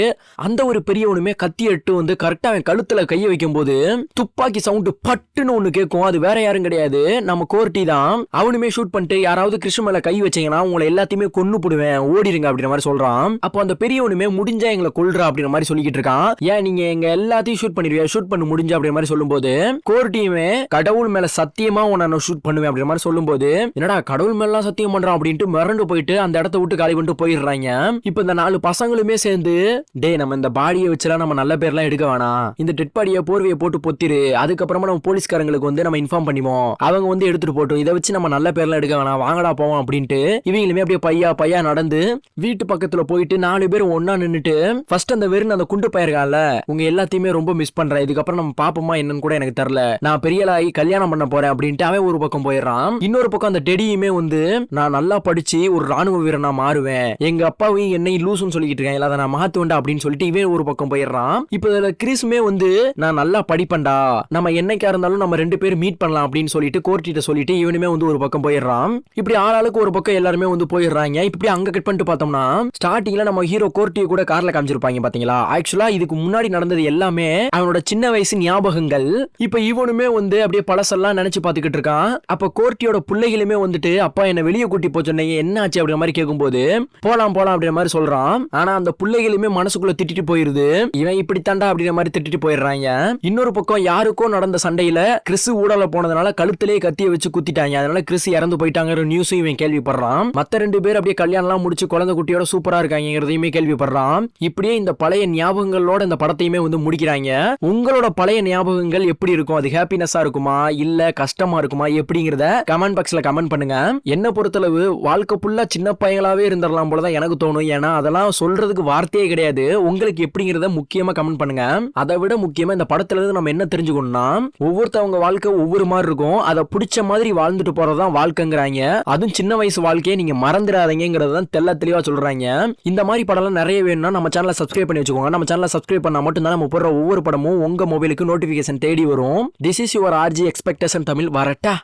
அந்த ஒரு பெரியவனுமே கத்தி எடுத்து வந்து கரெக்டா அவன் கழுத்துல கையை வைக்கும் போது துப்பாக்கி சவுண்ட் பட்டுன்னு ஒண்ணு கேட்கும். அது வேற யாரும் கிடையாது, நம்ம கோர்ட்டி தான். அவனுமே ஷூட் பண்ணிட்டு யாராவது கிறிஸ் மேல கை வச்சீங்கன்னா உங்களை எல்லாத்தையுமே கொன்னு போடுவேன், ஓடிடுங்க அப்படின்ற மாதிரி சொல்றான். அப்போ அந்த பெரியவனுமே முடிஞ்சா எங்களை கொல்றா அப்படின்ற மாதிரி சொல்லிக்கிட்டு இருக்கான். ஏன் நீங்க எங்க எல்லாத்தையும் ஷூட் பண்ணிடுவியா, ஷூட் பண்ண முடிஞ்சா அப்படின்ற மாதிரி சொல்லும்போது கோர்ட்டியுமே கடவுள் மேல சத்தியமா உன்னை ஷூட் பண்ணுவேன் அப்படின்ற மாதிரி சொல்லும்போது என்னடா கடவுள் மேல சத்தியம் பண்றான் அப்படின்ட்டு மிரண்டு போயிட்டு அந்த இடத்த விட்டு காலி பண்ணிட்டு போயிடுறாங்க. இப்ப இந்த 4 பசங்களுமே சேர்ந்து டே நம்ம இந்த பாடியை வச்சுலாம் நம்ம நல்ல பேர்லாம் எடுக்க வேணாம், இந்த டெட் பாடியை போர்வையை போட்டு பொத்திரு, அதுக்கப்புறமா நம்ம போலீஸ்காரங்களுக்கு வந்து நம்ம இன்ஃபார்ம் பண்ணிவோம், அவங்க வந்து எடுத்துட்டு போட்டோம், இதை வச்சு நம்ம நல்ல பேர்லாம் எடுக்க வேணாம், வாங்கடா போவோம் அப்படின்ட்டு இவங்களுமே அப்படியே பையா நடந்து வீட்டு பக்கத்துல போயிட்டு 4 பேர் ஒன்னா நின்னுட்டு ஃபர்ஸ்ட் அந்த வெறும் அந்த குண்டு பயிர்கால உங்க எல்லாத்தையுமே ரொம்ப மிஸ் பண்றேன், இதுக்கப்புறம் நம்ம பாப்போமா என்னன்னு கூட எனக்கு தெரியல, நான் பெரியலாகி கல்யாணம் பண்ண போறேன் அப்படின்ட்டு அவன் ஒரு பக்கம் போயிடுறான். இன்னொரு பக்கம் அந்த டெடியுமே வந்து நான் நல்லா படிச்சு ஒரு ராணுவ வீரனா மாறுவேன், எங்க அப்பாவையும் என்னை லூசுன்னு சொல்லிக்கிட்டு இருக்கேன், அதை நான் மாத்து வேண்டாம் அப்படின்னு சொல்லிட்டு இவன் ஒரு பக்கம் போயிடுறான். இப்ப இதுல கிறிஸ்மே வந்து நான் நல்லா படிப்பேன்டா, நம்ம என்னைக்கா இருந்தாலும் நம்ம 2 பேரும் மீட் பண்ணலாம் அப்படின்னு சொல்லிட்டு கோர்ட்டிட்ட சொல்லிட்டு இவனுமே வந்து ஒரு பக்கம் போயிடுறான். இப்படி ஆளாளுக்கு ஒரு பக்கம் எல்லாருமே வந்து போயிடுறாங்க. இப்படி அங்க கட் பண்ணிட்டு பார்த்தோம்னா ஸ்டார்டிங்ல நம்ம ஹீரோ கோர்ட்டியை கூட கார்ல காமிச்சிருப்பாங்க பாத்தீங்களா. ஆக்சுவலா இதுக்கு முன்னாடி நடந்தது எல்லாமே அவனோட சின்ன வயசு ஞாபகங்கள். இப்ப இவனுமே வந்து அப்படியே பழசெல்லாம் நினைச்சு பாத்துக்கிட்டு இருக்கான். அப்ப கோர்ட்டியோட பிள்ளைகளுமே வந்துட்டு அப்பா என்ன வெளியே கூட்டி போச்சோன்னீங்க என்ன ஆச்சு அப்படின்ற மாதிரி கேட்கும்போது போலாம் போலாம் அப்படின்ற மாதிரி சொல்றான். ஆனா அந்த பிள்ளைகளுமே மனசுக்குள்ள திட்டிட்டு போயிருது. இவன் இப்படி தாண்டா அப்படின்ற மாதிரி திட்டிட்டு போயிடுறாங்க. இன்னொரு பக்கம் யாருக்கோ நடந்த சண்டையில கிறிஸ் ஊடல போனதுனால கழுத்திலே கத்திய வச்சு குத்திட்டாங்க. அதனால கிறிஸ் இறந்து போயிட்டாங்கிற நியூஸும் இவன் கேள்விப்படுறான். மத்த 2 பேர் அப்படியே கல்யாணம் எல்லாம் முடிச்சு குழந்தை குட்டியோட சூப்பரா இருக்காங்கிறதையுமே கேள்விப்படுறான். இப்படியே இந்த பழைய ஞாபகங்களோட இந்த படத்தையுமே வந்து முடிக்கிறாங்க. உங்களோட பழைய ஞாபகங்கள் எப்படி இருக்கும்? அது ஹாப்பினஸா இருக்குமா இல்ல கஷ்டமா இருக்குமா எப்படிங்கறத கமெண்ட் பாக்ஸ்ல கமெண்ட் பண்ணுங்க. என்ன பொறுத்தளவு வாழ்க்கை ஃபுல்லா சின்ன பையங்களாவே இருந்துடலாம் போலதான் எனக்கு தோணும். ஏன்னா அதெல்லாம் சொல்றதுக்கு வார்த்தையே கிடையாது. உங்களுக்கு எப்படிங்கறத முக்கியமா கமெண்ட் பண்ணுங்க. அதை விட முக்கியமா இந்த படத்துல இருந்து நம்ம என்ன தெரிஞ்சுக்கணும்னா ஒவ்வொருத்தவங்க வாழ்க்கை ஒவ்வொரு மாதிரி இருக்கும். அதை பிடிச்ச மாதிரி வாழ்ந்துட்டு போறதுதான் வாழ்க்கைங்கிறாங்க. அதுவும் சின்ன வயசு வாழ்க்கையை நீங்க மறந்துடாதீங்கிறதான் தெளிவா சொல்றாங்க. இந்த மாதிரி படம் நிறைய வேணும்னா நம்ம சேனலை சப்ஸ்கிரைப் பண்ணி வச்சுக்கோங்க. நம்ம சேனலை சப்ஸ்கிரைப் பண்ணா மட்டும் தான் நம்ம போடுற ஒவ்வொரு படமும் உங்க மொபைலுக்கு நோட்டிபிகேஷன் தேடி வரும். This is your RG expectation Tamil. வரட்டா.